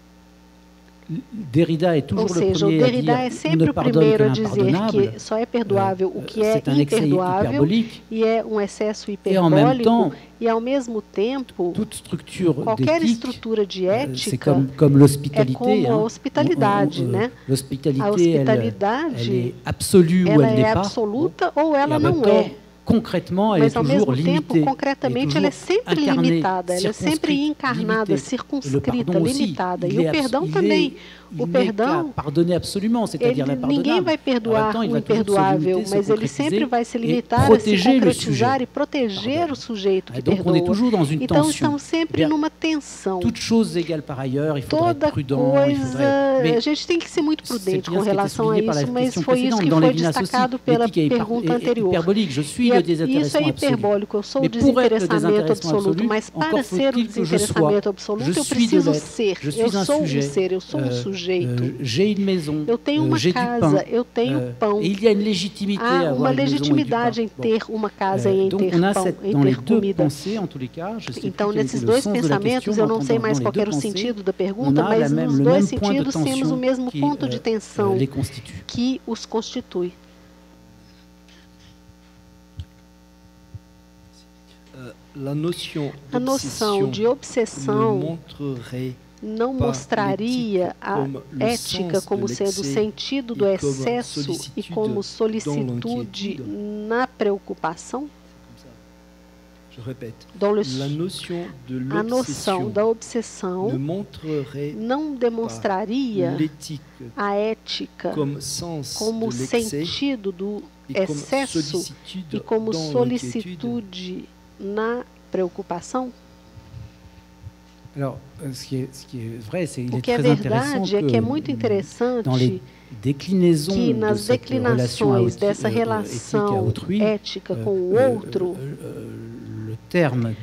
Speaker 1: Derrida é toujours
Speaker 3: Ou seja, o Derrida é sempre o primeiro a dizer que só é perdoável o que é imperdoável e é um excesso hiperbólico, e ao mesmo tempo, qualquer estrutura de ética é como a hospitalidade, né? A hospitalidade ela é absoluta ou ela não é. Mas, ao mesmo tempo, concretamente, ela é sempre limitada, ela é sempre encarnada, circunscrita, limitada. E o perdão também. O perdão, ninguém vai perdoar o imperdoável, mas ele sempre vai se limitar a se concretizar e proteger o sujeito que perdoa. Então, estamos sempre numa tensão. Toda coisa, a gente tem que ser muito prudente com relação a isso, mas foi isso que foi destacado pela pergunta anterior. E isso é hiperbólico, eu sou o desinteressamento absoluto, mas para ser o desinteressamento absoluto, eu preciso ser. Eu sou um ser, eu sou um sujeito. Eu tenho uma casa, eu tenho pão. Há uma legitimidade em ter uma casa e em ter pão, em ter comida. Então, nesses dois pensamentos, eu não sei mais qual era o sentido da pergunta, mas nos dois sentidos temos o mesmo ponto de tensão que os constitui. A noção de obsessão não mostraria a ética como sendo o sentido do excesso e como solicitude na preocupação? A noção da obsessão não demonstraria a ética como sentido do excesso e como solicitude na preocupação? O que é verdade é que é muito interessante que nas declinações dessa relação ética com o outro, o termo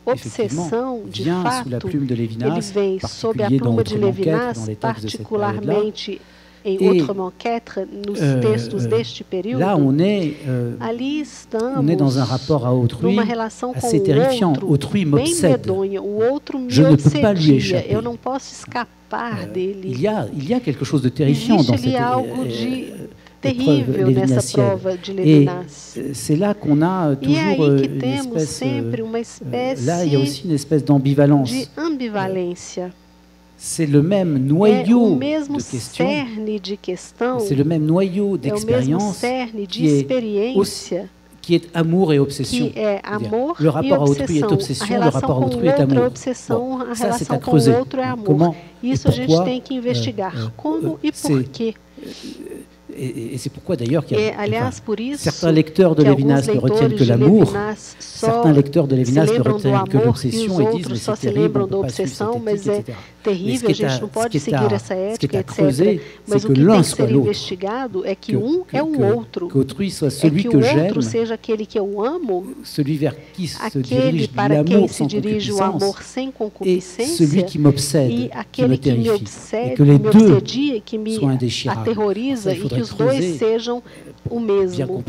Speaker 3: obsessão, de fato, ele vem sob a pluma de Levinas, particularmente em Autrement qu'être, nos textos deste período. Ali estamos numa relação com o outro bem medonha. O outro me obsedia. Eu não posso escapar dele. Existe ali algo de terrível nessa prova de Levinas. E é aí que temos sempre uma espécie de ambivalência.
Speaker 1: C'est le même noyau
Speaker 3: de questions,
Speaker 1: c'est le même noyau d'expérience qui est amour et obsession. Le rapport à autrui est obsession, le rapport à autrui est amour. Bon, ça, c'est à creuser. Comment et pourquoi et c'est pourquoi d'ailleurs qu'il y a certains lecteurs de Levinas ne retiennent que l'amour, certains lecteurs de Levinas ne retiennent que l'obsession et disent mais c'est terrible, on ne peut pas suivre cette éthique, etc.
Speaker 3: Terrível, a gente não pode seguir essa ética, etc.
Speaker 1: Mas o que tem que ser
Speaker 3: investigado é que um é o outro. É que o outro seja aquele que eu amo, aquele para quem se dirige o amor sem concupiscência, e aquele que me obsedia, que me aterroriza, e que os dois sejam o mesmo.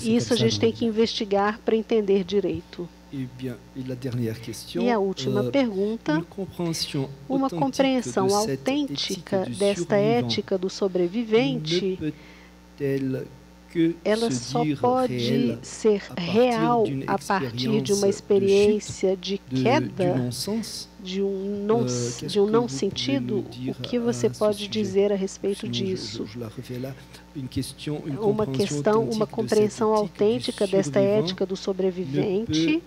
Speaker 3: Isso a gente tem que investigar para entender direito. E a última pergunta, uma compreensão autêntica desta ética do sobrevivente, ela só pode ser real a partir de uma experiência de queda, de um não sentido. O que você pode dizer a respeito disso? Uma compreensão autêntica desta ética do sobrevivente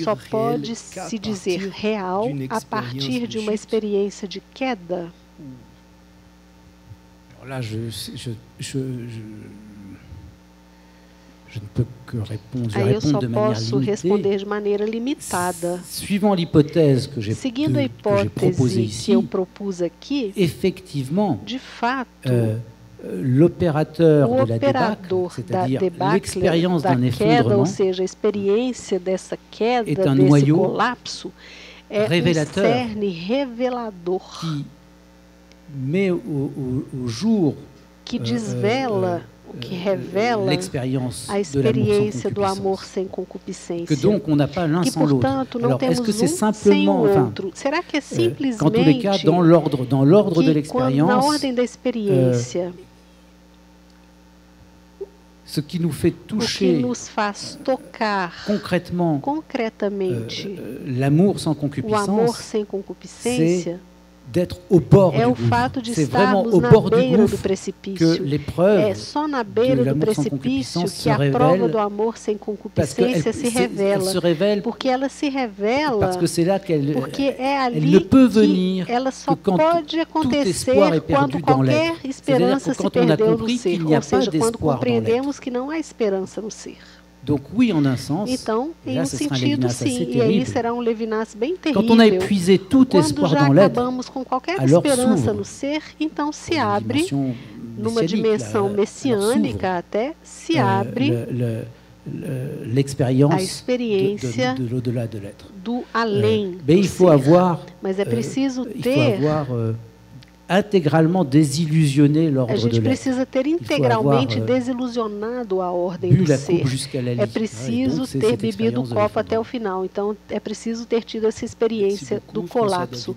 Speaker 3: só pode se dizer real a partir de uma experiência de queda. Aí eu só posso responder de maneira limitada. Seguindo a hipótese que eu propus aqui, de fato,
Speaker 1: l'opérateur de la débâcle, c'est-à-dire l'expérience d'un effondrement,
Speaker 3: ou seja, a experiência dessa queda, desse colapso, é um cerne revelador que desvela, que revela a experiência do amor sem concupiscência. Que, portanto, não temos um sem o outro. Será que é simplesmente que, na ordem da experiência,
Speaker 1: ce qui nous fait toucher,
Speaker 3: o que nos faz tocar concretamente
Speaker 1: l'amour sans
Speaker 3: concupiscência,
Speaker 1: d'être au bord
Speaker 3: é o fato de estarmos na beira do precipício. É só na beira do precipício que a prova do amor sem concupiscência se revela. Porque ela se revela, porque é ali que ela só pode acontecer quando qualquer esperança se perdeu no ser. Ou seja, quando compreendemos que não há esperança no ser.
Speaker 1: Donc, oui, en un sens,
Speaker 3: então, em um sentido, sim, e aí será um Levinas bem terrível.
Speaker 1: Quand on a épuisé tout espoir dans l'être,
Speaker 3: acabamos com qualquer esperança no ser, então se abre, numa dimensão messiânica até, se abre
Speaker 1: l'expérience
Speaker 3: a experiência
Speaker 1: de l'au-delà de l'être.
Speaker 3: Do além
Speaker 1: Mais il faut avoir,
Speaker 3: mas é preciso ter
Speaker 1: intégralement désillusionné l'ordre de l'être.
Speaker 3: A gente precisa ter integralmente desilusionado a ordem do ser. É preciso ter bebido o copo até o final. Então, é preciso ter tido essa experiência do colapso.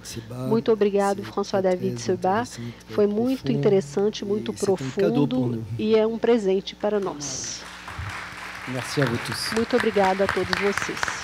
Speaker 3: Muito obrigado, François David Sebat. Foi muito interessante, muito profundo e é um presente para nós.
Speaker 1: Merci à vous tous.
Speaker 3: Muito obrigada a todos vocês.